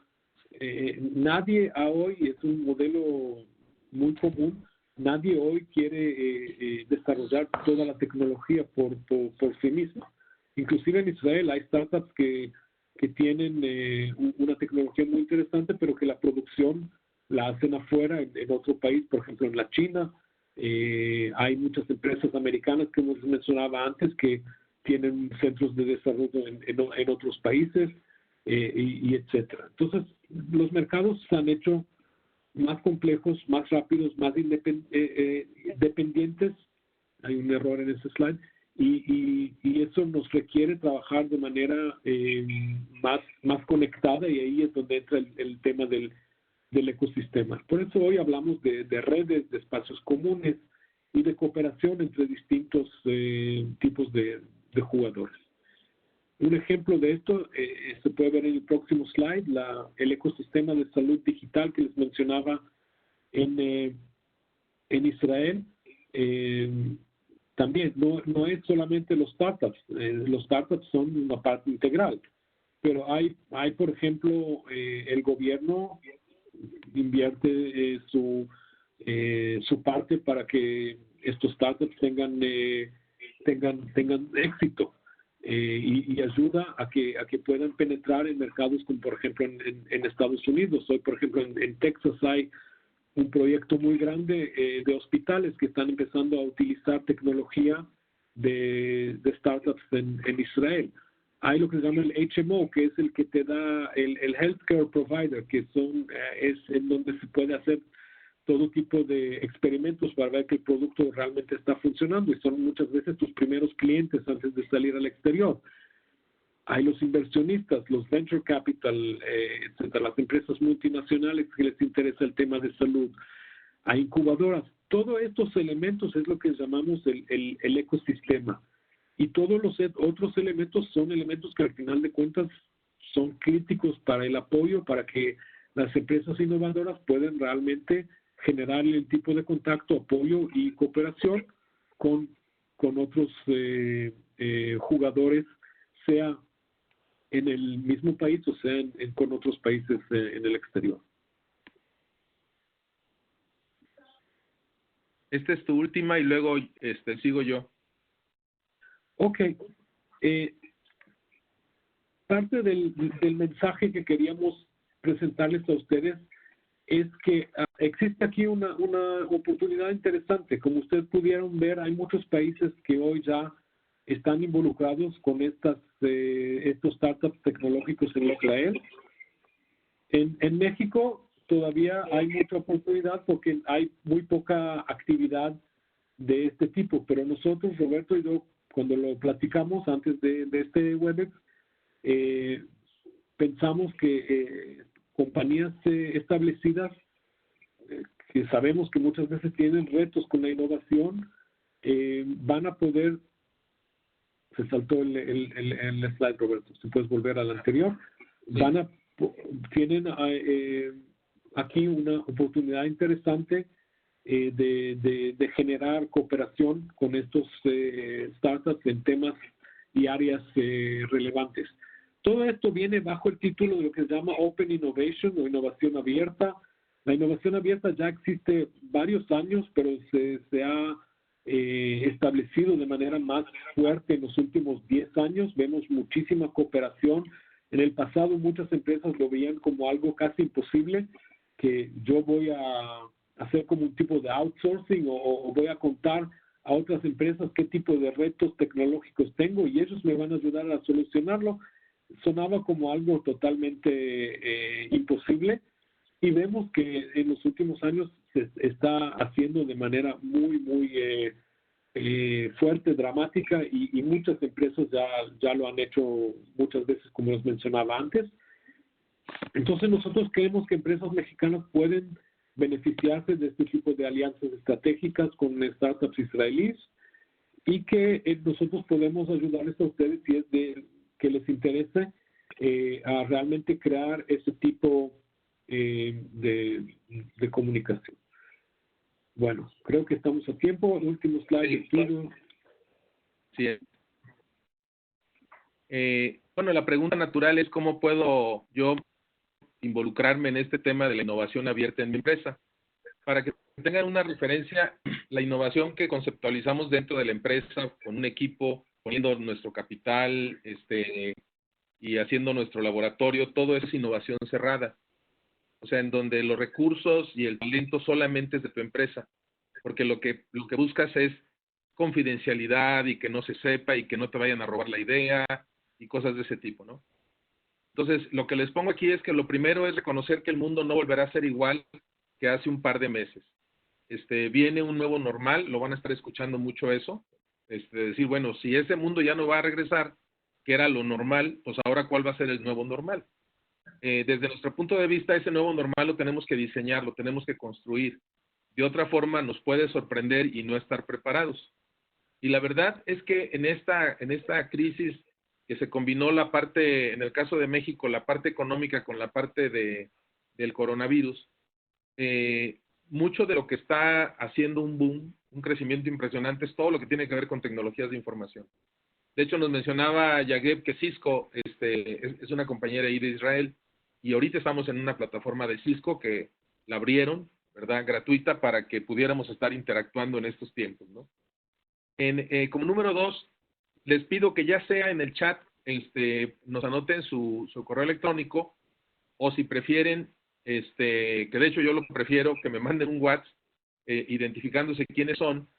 nadie hoy, es un modelo muy común, nadie hoy quiere desarrollar toda la tecnología por sí misma. Inclusive en Israel hay startups que tienen una tecnología muy interesante, pero que la producción la hacen afuera, en otro país, por ejemplo en la China. Hay muchas empresas americanas que les mencionaba antes que tienen centros de desarrollo en otros países, y etcétera. Entonces, los mercados se han hecho más complejos, más rápidos, más dependientes. Hay un error en ese slide. Y eso nos requiere trabajar de manera más conectada, y ahí es donde entra el tema del ecosistema. Por eso hoy hablamos de redes, de espacios comunes y de cooperación entre distintos tipos de jugadores. Un ejemplo de esto se puede ver en el próximo slide, el ecosistema de salud digital que les mencionaba en Israel. También no es solamente los startups. Los startups son una parte integral, pero hay por ejemplo, el gobierno invierte su parte para que estos startups tengan éxito, y ayuda a que puedan penetrar en mercados como por ejemplo en Estados Unidos. Hoy por ejemplo en Texas hay un proyecto muy grande de hospitales que están empezando a utilizar tecnología de startups en Israel. Hay lo que se llama el HMO, que es el que te da el healthcare provider, que es en donde se puede hacer todo tipo de experimentos para ver que el producto realmente está funcionando, y son muchas veces tus primeros clientes antes de salir al exterior. Hay los inversionistas, los venture capital, etcétera, las empresas multinacionales que les interesa el tema de salud. Hay incubadoras. Todos estos elementos es lo que llamamos el ecosistema. Y todos los otros elementos son elementos que al final de cuentas son críticos para el apoyo, para que las empresas innovadoras puedan realmente generar el tipo de contacto, apoyo y cooperación con otros jugadores, sea en el mismo país o sea con otros países en el exterior. Esta es tu última y luego sigo yo. Ok. Parte del mensaje que queríamos presentarles a ustedes es que existe aquí una oportunidad interesante. Como ustedes pudieron ver, hay muchos países que hoy ya están involucrados con estos startups tecnológicos en Israel. En México todavía hay mucha oportunidad porque hay muy poca actividad de este tipo, pero nosotros, Roberto y yo, cuando lo platicamos antes de este Webex, pensamos que compañías establecidas, que sabemos que muchas veces tienen retos con la innovación, van a poder... Se saltó el slide, Roberto, si puedes volver al anterior. Sí. Tienen aquí una oportunidad interesante de generar cooperación con estos startups en temas y áreas relevantes. Todo esto viene bajo el título de lo que se llama Open Innovation o innovación abierta. La innovación abierta ya existe varios años, pero se ha establecido de manera más fuerte en los últimos 10 años. Vemos muchísima cooperación. En el pasado muchas empresas lo veían como algo casi imposible, que yo voy a hacer como un tipo de outsourcing o voy a contar a otras empresas qué tipo de retos tecnológicos tengo y ellos me van a ayudar a solucionarlo. Sonaba como algo totalmente imposible. Y vemos que en los últimos años se está haciendo de manera muy fuerte, dramática, y muchas empresas ya lo han hecho muchas veces, como les mencionaba antes. Entonces nosotros creemos que empresas mexicanas pueden beneficiarse de este tipo de alianzas estratégicas con startups israelíes y que nosotros podemos ayudarles a ustedes si es de que les interese a realmente crear ese tipo de comunicación. Bueno, creo que estamos a tiempo. El último slide. Sí. Bueno, la pregunta natural es cómo puedo yo involucrarme en este tema de la innovación abierta en mi empresa. Para que tengan una referencia, la innovación que conceptualizamos dentro de la empresa con un equipo, poniendo nuestro capital y haciendo nuestro laboratorio, todo es innovación cerrada. O sea, en donde los recursos y el talento solamente es de tu empresa, porque lo que buscas es confidencialidad y que no se sepa y que no te vayan a robar la idea y cosas de ese tipo, ¿no? Entonces, lo que les pongo aquí es que lo primero es reconocer que el mundo no volverá a ser igual que hace un par de meses. Viene un nuevo normal, lo van a estar escuchando mucho eso, decir, bueno, si ese mundo ya no va a regresar, que era lo normal, pues ahora ¿cuál va a ser el nuevo normal? Desde nuestro punto de vista, ese nuevo normal lo tenemos que diseñar, lo tenemos que construir. De otra forma, nos puede sorprender y no estar preparados. Y la verdad es que en esta crisis que se combinó la parte, en el caso de México, la parte económica con la parte del coronavirus, mucho de lo que está haciendo un boom, un crecimiento impresionante, es todo lo que tiene que ver con tecnologías de información. De hecho, nos mencionaba Yageb que Cisco es una compañera ahí de Israel, y ahorita estamos en una plataforma de Cisco que la abrieron, ¿verdad?, gratuita para que pudiéramos estar interactuando en estos tiempos, ¿no? Como número 2, les pido que ya sea en el chat nos anoten su correo electrónico, o si prefieren, que de hecho yo lo prefiero, que me manden un WhatsApp identificándose quiénes son,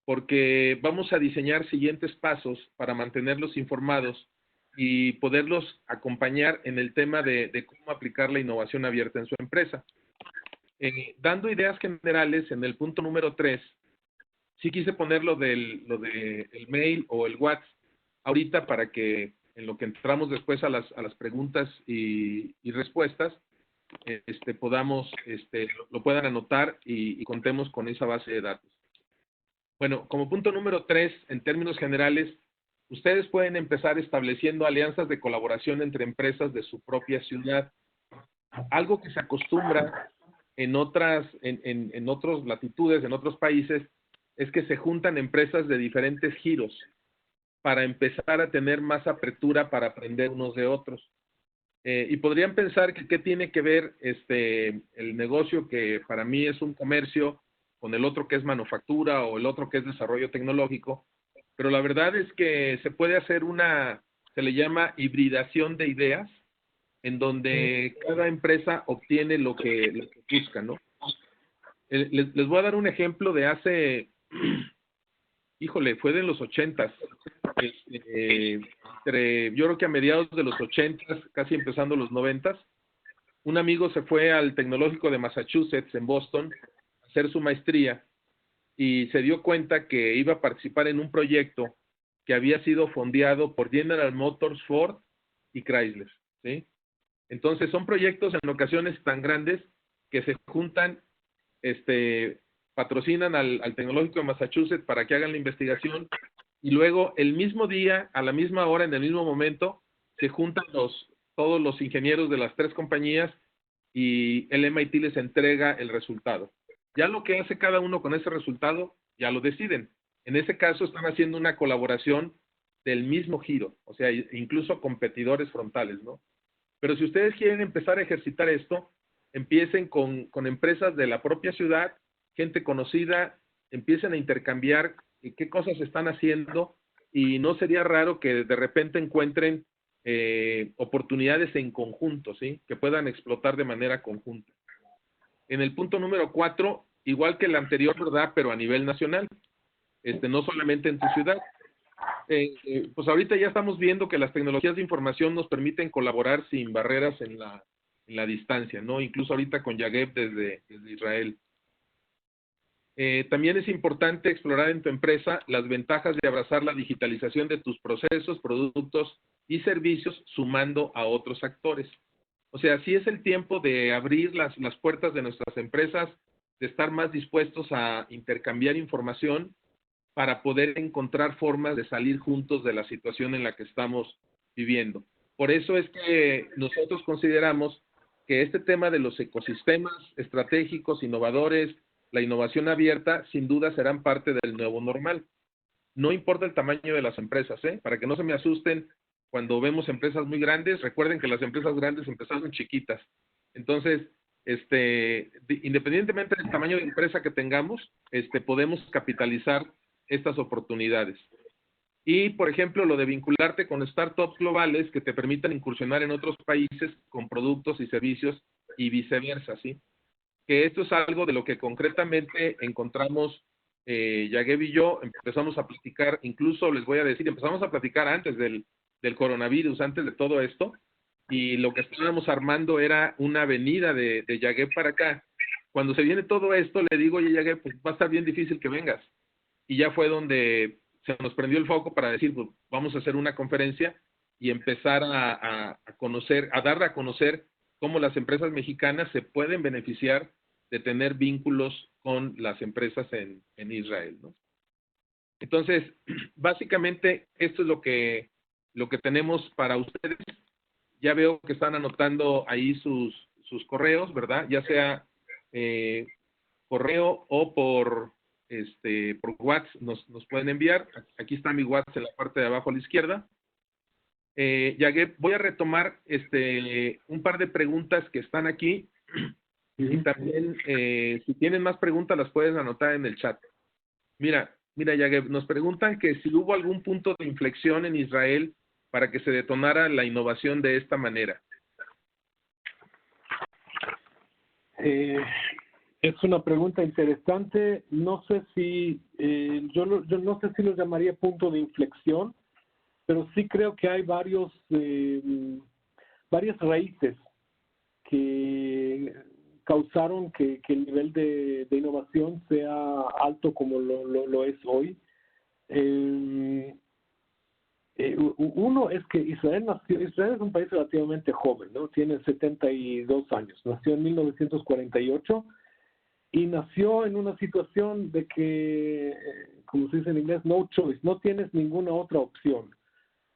porque vamos a diseñar siguientes pasos para mantenerlos informados y poderlos acompañar en el tema de cómo aplicar la innovación abierta en su empresa. Dando ideas generales, en el punto número 3, sí quise poner lo de el mail o el WhatsApp ahorita para que en lo que entramos después a las preguntas y respuestas, podamos, lo puedan anotar y contemos con esa base de datos. Bueno, como punto número 3, en términos generales, ustedes pueden empezar estableciendo alianzas de colaboración entre empresas de su propia ciudad. Algo que se acostumbra en otras latitudes, en otros países, es que se juntan empresas de diferentes giros para empezar a tener más apertura para aprender unos de otros. Y podrían pensar que qué tiene que ver el negocio que para mí es un comercio con el otro que es manufactura o el otro que es desarrollo tecnológico, pero la verdad es que se puede hacer se le llama hibridación de ideas, en donde cada empresa obtiene lo que busca, ¿no? Les voy a dar un ejemplo de hace, híjole, fue de los 80s, yo creo que a mediados de los 80s, casi empezando los 90s, un amigo se fue al Tecnológico de Massachusetts en Boston a hacer su maestría y se dio cuenta que iba a participar en un proyecto que había sido fondeado por General Motors, Ford y Chrysler, ¿sí? Entonces son proyectos en ocasiones tan grandes que se juntan, patrocinan al Tecnológico de Massachusetts para que hagan la investigación y luego el mismo día, a la misma hora, en el mismo momento, se juntan todos los ingenieros de las tres compañías y el MIT les entrega el resultado. Ya lo que hace cada uno con ese resultado, ya lo deciden. En ese caso están haciendo una colaboración del mismo giro, o sea, incluso competidores frontales, ¿no? Pero si ustedes quieren empezar a ejercitar esto, empiecen con empresas de la propia ciudad, gente conocida, empiecen a intercambiar qué cosas están haciendo, y no sería raro que de repente encuentren oportunidades en conjunto, ¿sí? Que puedan explotar de manera conjunta. En el punto número 4, igual que el anterior, ¿verdad? Pero a nivel nacional, no solamente en tu ciudad. Pues ahorita ya estamos viendo que las tecnologías de información nos permiten colaborar sin barreras en la distancia, ¿no? Incluso ahorita con Yageb desde Israel. También es importante explorar en tu empresa las ventajas de abrazar la digitalización de tus procesos, productos y servicios sumando a otros actores. O sea, sí es el tiempo de abrir las puertas de nuestras empresas, de estar más dispuestos a intercambiar información para poder encontrar formas de salir juntos de la situación en la que estamos viviendo. Por eso es que nosotros consideramos que este tema de los ecosistemas estratégicos, innovadores, la innovación abierta, sin duda serán parte del nuevo normal. No importa el tamaño de las empresas, para que no se me asusten cuando vemos empresas muy grandes. Recuerden que las empresas grandes empezaron chiquitas. Entonces, independientemente del tamaño de empresa que tengamos, podemos capitalizar estas oportunidades. Y, por ejemplo, lo de vincularte con startups globales que te permitan incursionar en otros países con productos y servicios y viceversa, ¿sí? Que esto es algo de lo que concretamente encontramos Yageb y yo, empezamos a platicar, incluso les voy a decir, empezamos a platicar antes del coronavirus, antes de todo esto, y lo que estábamos armando era una avenida de Yageb para acá. Cuando se viene todo esto, le digo, oye Yageb, pues va a estar bien difícil que vengas. Y ya fue donde se nos prendió el foco para decir, pues vamos a hacer una conferencia y empezar a conocer, a dar a conocer cómo las empresas mexicanas se pueden beneficiar de tener vínculos con las empresas en Israel, ¿no? Entonces, básicamente, esto es lo que tenemos para ustedes. Ya veo que están anotando ahí sus correos, ¿verdad? Ya sea correo o por WhatsApp nos pueden enviar. Aquí está mi WhatsApp en la parte de abajo a la izquierda. Yageb, voy a retomar un par de preguntas que están aquí, y también si tienen más preguntas las pueden anotar en el chat. Mira Yageb, nos preguntan que si hubo algún punto de inflexión en Israel para que se detonara la innovación de esta manera. Es una pregunta interesante. No sé si, yo no sé si lo llamaría punto de inflexión, pero sí creo que hay varias raíces que causaron que el nivel de innovación sea alto como lo es hoy. Uno es que Israel es un país relativamente joven, ¿no? Tiene 72 años, nació en 1948 y nació en una situación de que, como se dice en inglés, no choice, no tienes ninguna otra opción.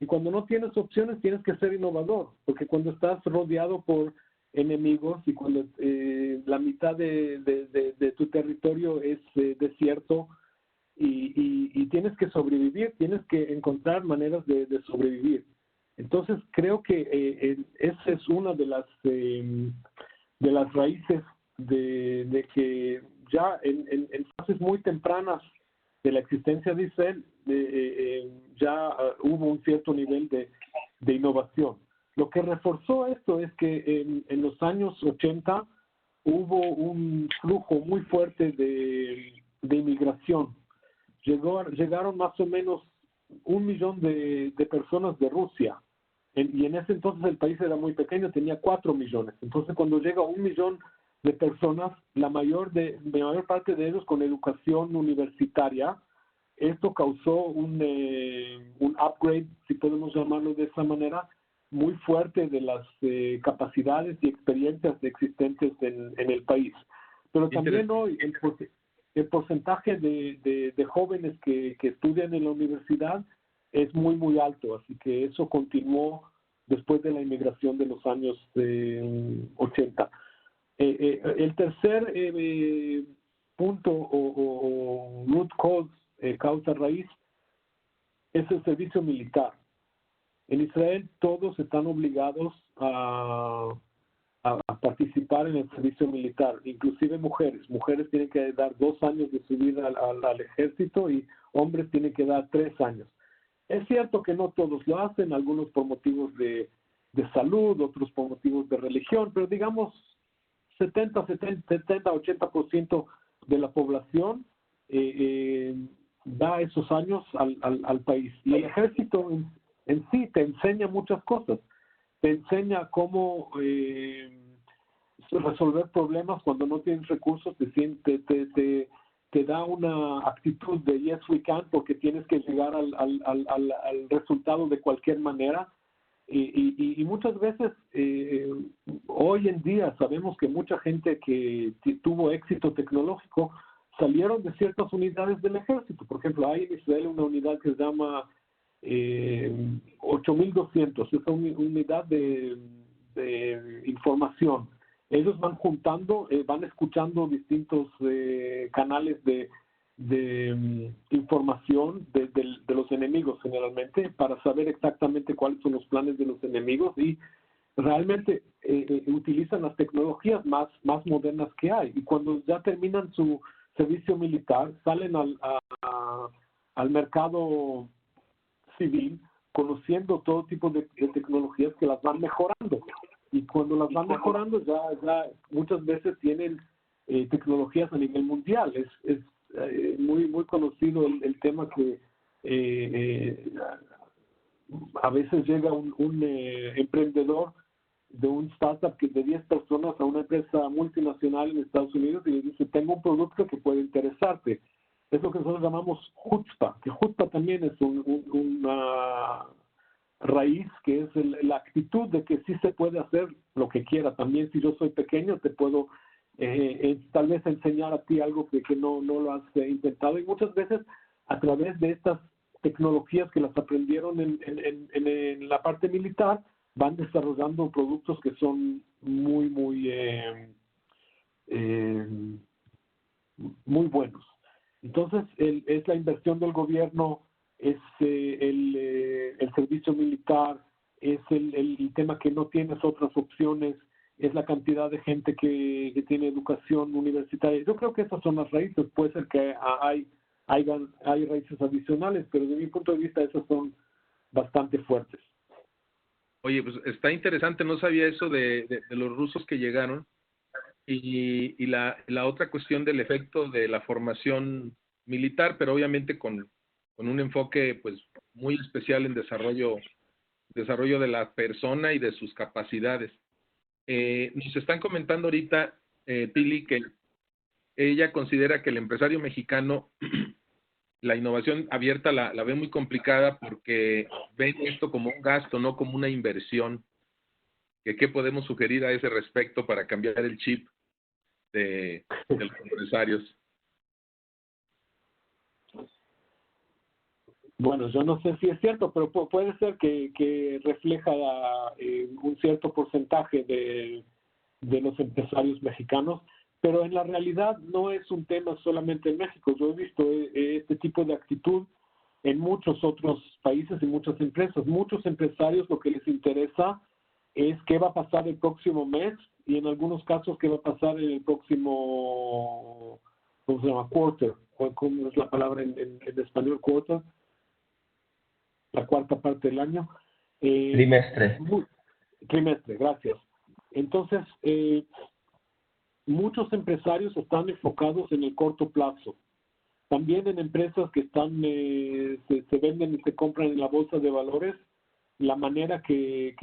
Y cuando no tienes opciones tienes que ser innovador, porque cuando estás rodeado por enemigos y cuando la mitad de tu territorio es desierto, y tienes que sobrevivir, tienes que encontrar maneras de sobrevivir. Entonces creo que esa es una de las raíces de que ya en fases muy tempranas de la existencia de Israel ya hubo un cierto nivel de innovación. Lo que reforzó esto es que en los años 80 hubo un flujo muy fuerte de inmigración. Llegaron más o menos 1 millón de personas de Rusia. Y en ese entonces el país era muy pequeño, tenía 4 millones. Entonces cuando llega 1 millón de personas, la mayor parte de ellos con educación universitaria, esto causó un upgrade, si podemos llamarlo de esa manera, muy fuerte de las capacidades y experiencias existentes en el país. Pero también hoy el porcentaje de jóvenes que estudian en la universidad es muy, muy alto, así que eso continuó después de la inmigración de los años 80. El tercer punto o root cause, causa raíz, es el servicio militar. En Israel todos están obligados a a participar en el servicio militar, inclusive mujeres. Mujeres tienen que dar 2 años de su vida al ejército y hombres tienen que dar 3 años. Es cierto que no todos lo hacen, algunos por motivos de salud, otros por motivos de religión, pero digamos 80% de la población da esos años al país. Y el ejército en sí te enseña muchas cosas. Te enseña cómo resolver problemas cuando no tienes recursos, te da una actitud de yes we can porque tienes que llegar al resultado de cualquier manera. Y muchas veces, hoy en día sabemos que mucha gente que tuvo éxito tecnológico salieron de ciertas unidades del ejército. Por ejemplo, hay en Israel una unidad que se llama 8200, es una unidad de información. Ellos van juntando, van escuchando distintos canales de información de los enemigos generalmente para saber exactamente cuáles son los planes de los enemigos y realmente utilizan las tecnologías más modernas que hay. Y cuando ya terminan su servicio militar, salen al mercado civil conociendo todo tipo de tecnologías que las van mejorando. Y cuando las van mejorando, ya muchas veces tienen tecnologías a nivel mundial. Es muy conocido el tema que a veces llega un emprendedor de un startup que de 10 personas a una empresa multinacional en Estados Unidos y le dice, tengo un producto que puede interesarte. Es lo que nosotros llamamos chutzpah, que chutzpah también es una raíz, que es la actitud de que sí se puede hacer lo que quiera. También si yo soy pequeño te puedo tal vez enseñar a ti algo que no lo has intentado. Y muchas veces a través de estas tecnologías que las aprendieron en la parte militar, van desarrollando productos que son muy buenos. Entonces, es la inversión del gobierno, es el servicio militar, es el tema que no tienes otras opciones, es la cantidad de gente que tiene educación universitaria. Yo creo que esas son las raíces. Puede ser que hay raíces adicionales, pero desde mi punto de vista esas son bastante fuertes. Oye, pues está interesante, no sabía eso de los rusos que llegaron. Y la otra cuestión del efecto de la formación militar, pero obviamente con un enfoque pues muy especial en desarrollo de la persona y de sus capacidades. Nos están comentando ahorita, Pili, que ella considera que el empresario mexicano la innovación abierta la ve muy complicada porque ven esto como un gasto, no como una inversión. ¿Qué podemos sugerir a ese respecto para cambiar el chip de los empresarios? Bueno, yo no sé si es cierto, pero puede ser que refleja un cierto porcentaje de los empresarios mexicanos, pero en la realidad no es un tema solamente en México. Yo he visto este tipo de actitud en muchos otros países y muchas empresas. Muchos empresarios lo que les interesa es qué va a pasar el próximo mes y en algunos casos qué va a pasar en el próximo, ¿cómo se llama? Quarter. ¿Cómo es la palabra en español? Quarter. La cuarta parte del año. Trimestre. Trimestre, gracias. Entonces, muchos empresarios están enfocados en el corto plazo. También en empresas que están se venden y se compran en la bolsa de valores, la manera que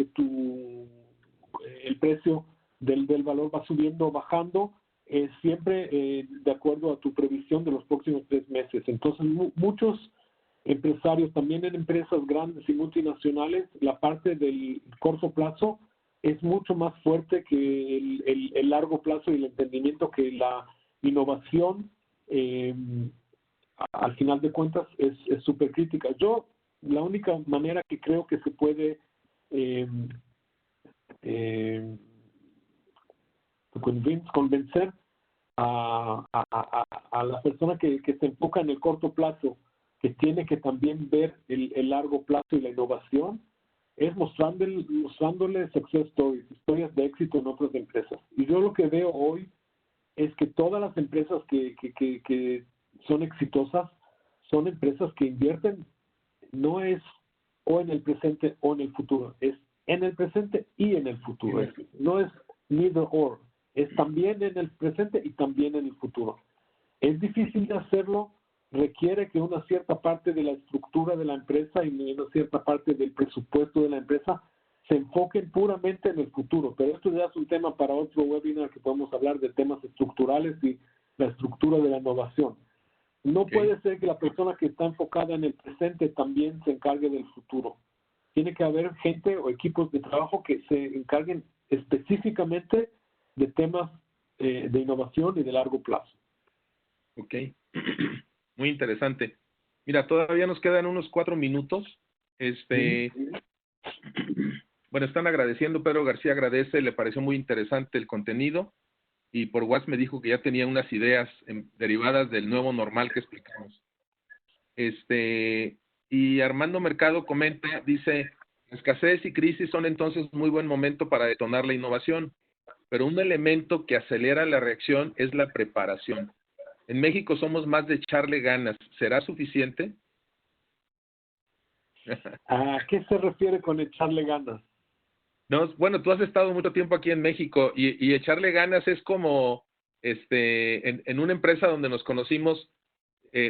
el precio del valor va subiendo o bajando es siempre de acuerdo a tu previsión de los próximos 3 meses. Entonces, muchos empresarios, también en empresas grandes y multinacionales, la parte del corto plazo es mucho más fuerte que el largo plazo y el entendimiento que la innovación al final de cuentas es súper crítica. Yo, la única manera que creo que se puede convencer a la persona que se enfoca en el corto plazo, que tiene que también ver el largo plazo y la innovación, es mostrándole success stories, historias de éxito en otras empresas. Y yo lo que veo hoy es que todas las empresas que son exitosas son empresas que invierten, no es o en el presente o en el futuro, es en el presente y en el futuro. No es neither or, es también en el presente y también en el futuro. Es difícil de hacerlo, requiere que una cierta parte de la estructura de la empresa y una cierta parte del presupuesto de la empresa se enfoquen puramente en el futuro, pero esto ya es un tema para otro webinar que podemos hablar de temas estructurales y la estructura de la innovación. No puede ser que la persona que está enfocada en el presente también se encargue del futuro. Tiene que haber gente o equipos de trabajo que se encarguen específicamente de temas de innovación y de largo plazo. Ok, muy interesante. Mira, todavía nos quedan unos 4 minutos. Bueno, están agradeciendo, Pedro García agradece, le pareció muy interesante el contenido y por WhatsApp me dijo que ya tenía unas ideas derivadas del nuevo normal que explicamos. Y Armando Mercado comenta, dice, escasez y crisis son entonces muy buen momento para detonar la innovación, pero un elemento que acelera la reacción es la preparación. En México somos más de echarle ganas. ¿Será suficiente? ¿A qué se refiere con echarle ganas? No, bueno, tú has estado mucho tiempo aquí en México y echarle ganas es como, en una empresa donde nos conocimos,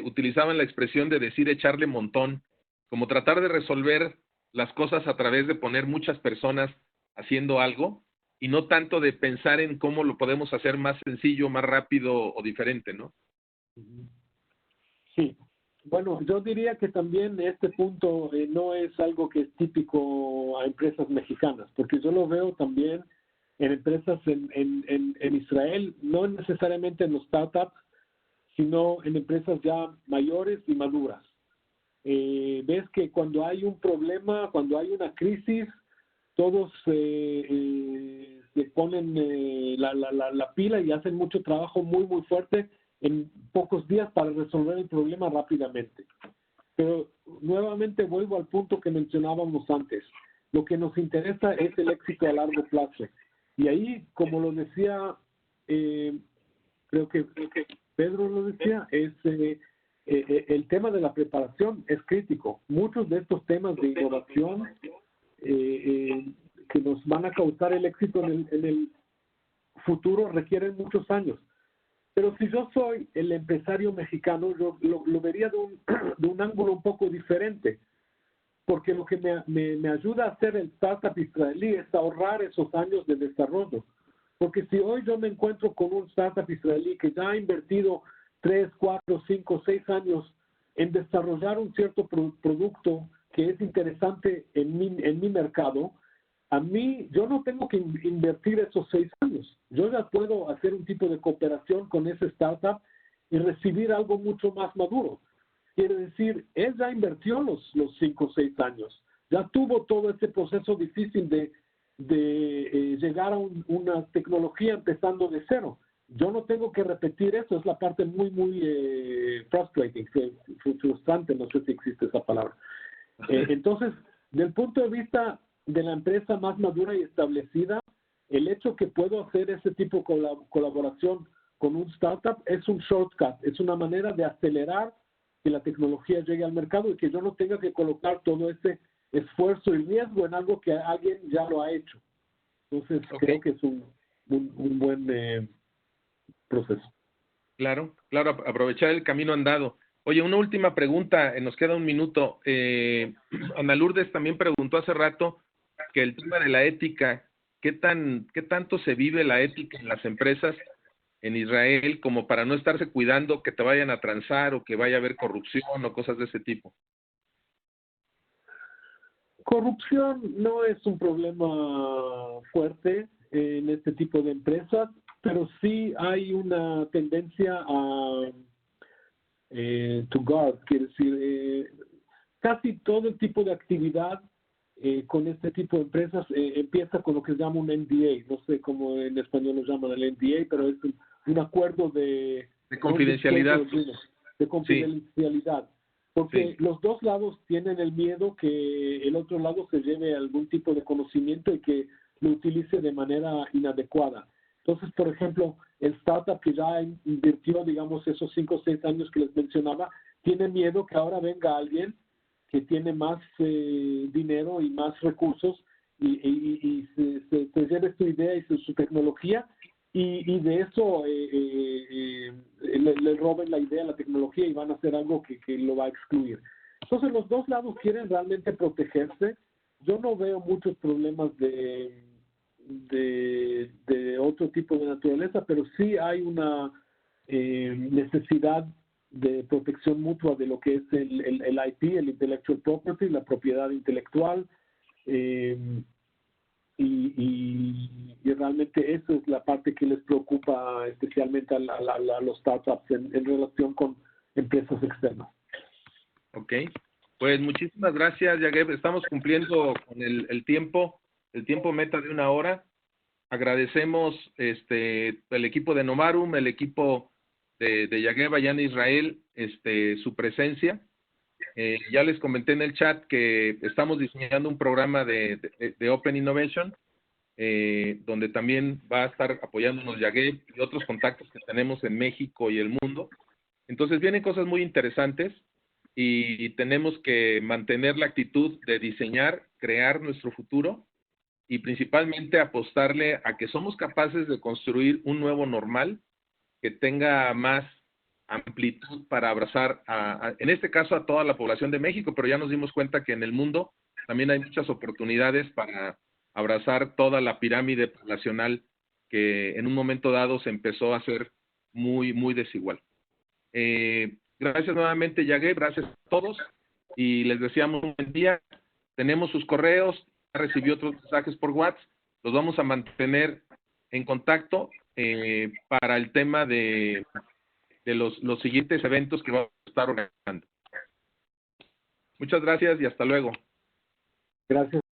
utilizaban la expresión de decir echarle montón, como tratar de resolver las cosas a través de poner muchas personas haciendo algo y no tanto de pensar en cómo lo podemos hacer más sencillo, más rápido o diferente, ¿no? Sí. Bueno, yo diría que también este punto no es algo que es típico a empresas mexicanas, porque yo lo veo también en empresas en Israel, no necesariamente en los startups, sino en empresas ya mayores y maduras. Ves que cuando hay un problema, cuando hay una crisis, todos se ponen la pila y hacen mucho trabajo muy fuerte en pocos días para resolver el problema rápidamente. Pero nuevamente vuelvo al punto que mencionábamos antes. Lo que nos interesa es el éxito a largo plazo. Y ahí, como lo decía, creo que Pedro lo decía, es el tema de la preparación es crítico. Muchos de estos temas de innovación que nos van a causar el éxito en el futuro requieren muchos años. Pero si yo soy el empresario mexicano, yo lo vería de un ángulo un poco diferente, porque lo que me ayuda a hacer el startup israelí es ahorrar esos años de desarrollo. Porque si hoy yo me encuentro con un startup israelí que ya ha invertido 3, 4, 5, 6 años en desarrollar un cierto producto que es interesante en mi mercado, a mí, yo no tengo que invertir esos 6 años. Yo ya puedo hacer un tipo de cooperación con ese startup y recibir algo mucho más maduro. Quiere decir, él ya invirtió los 5 o 6 años. Ya tuvo todo ese proceso difícil de llegar a una tecnología empezando de cero. Yo no tengo que repetir eso. Es la parte muy frustrating, frustrante, no sé si existe esa palabra. Entonces, del punto de vista de la empresa más madura y establecida, el hecho que puedo hacer ese tipo de colaboración con un startup es un shortcut, es una manera de acelerar que la tecnología llegue al mercado y que yo no tenga que colocar todo ese esfuerzo y riesgo en algo que alguien ya lo ha hecho. Entonces, creo que es un buen proceso. Claro, aprovechar el camino andado. Oye, una última pregunta, nos queda un minuto. Ana Lourdes también preguntó hace rato que el tema de la ética, ¿qué tanto se vive la ética en las empresas en Israel como para no estarse cuidando que te vayan a transar o que vaya a haber corrupción o cosas de ese tipo? Corrupción no es un problema fuerte en este tipo de empresas, pero sí hay una tendencia a to guard, quiere decir, casi todo el tipo de actividad con este tipo de empresas empieza con lo que se llama un NDA, no sé cómo en español lo llaman el NDA, pero es un acuerdo de confidencialidad. De confidencialidad. porque Sí. los dos lados tienen el miedo que el otro lado se lleve algún tipo de conocimiento y que lo utilice de manera inadecuada. Entonces, por ejemplo, el startup que ya invirtió, digamos, esos 5 o 6 años que les mencionaba, tiene miedo que ahora venga alguien que tiene más dinero y más recursos y se lleve su idea y su tecnología y de eso le roben la idea, la tecnología y van a hacer algo que lo va a excluir. Entonces los dos lados quieren realmente protegerse. Yo no veo muchos problemas de otro tipo de naturaleza, pero sí hay una necesidad de protección mutua de lo que es el IP, el Intellectual Property, la propiedad intelectual, y realmente esa es la parte que les preocupa especialmente a los startups en relación con empresas externas. Ok, pues muchísimas gracias, Yageb. Estamos cumpliendo con el tiempo meta de 1 hora. Agradecemos el equipo de Novarum, el equipo de Yageb allá en Israel, su presencia. Ya les comenté en el chat que estamos diseñando un programa de Open Innovation, donde también va a estar apoyándonos Yageb y otros contactos que tenemos en México y el mundo. Entonces vienen cosas muy interesantes y tenemos que mantener la actitud de diseñar, crear nuestro futuro y principalmente apostarle a que somos capaces de construir un nuevo normal que tenga más amplitud para abrazar, en este caso, a toda la población de México, pero ya nos dimos cuenta que en el mundo también hay muchas oportunidades para abrazar toda la pirámide poblacional que en un momento dado se empezó a hacer muy, muy desigual. Gracias nuevamente, Yageb, gracias a todos y les deseamos un buen día. Tenemos sus correos, ya recibió otros mensajes por WhatsApp, los vamos a mantener en contacto para el tema de los siguientes eventos que vamos a estar organizando. Muchas gracias y hasta luego. Gracias.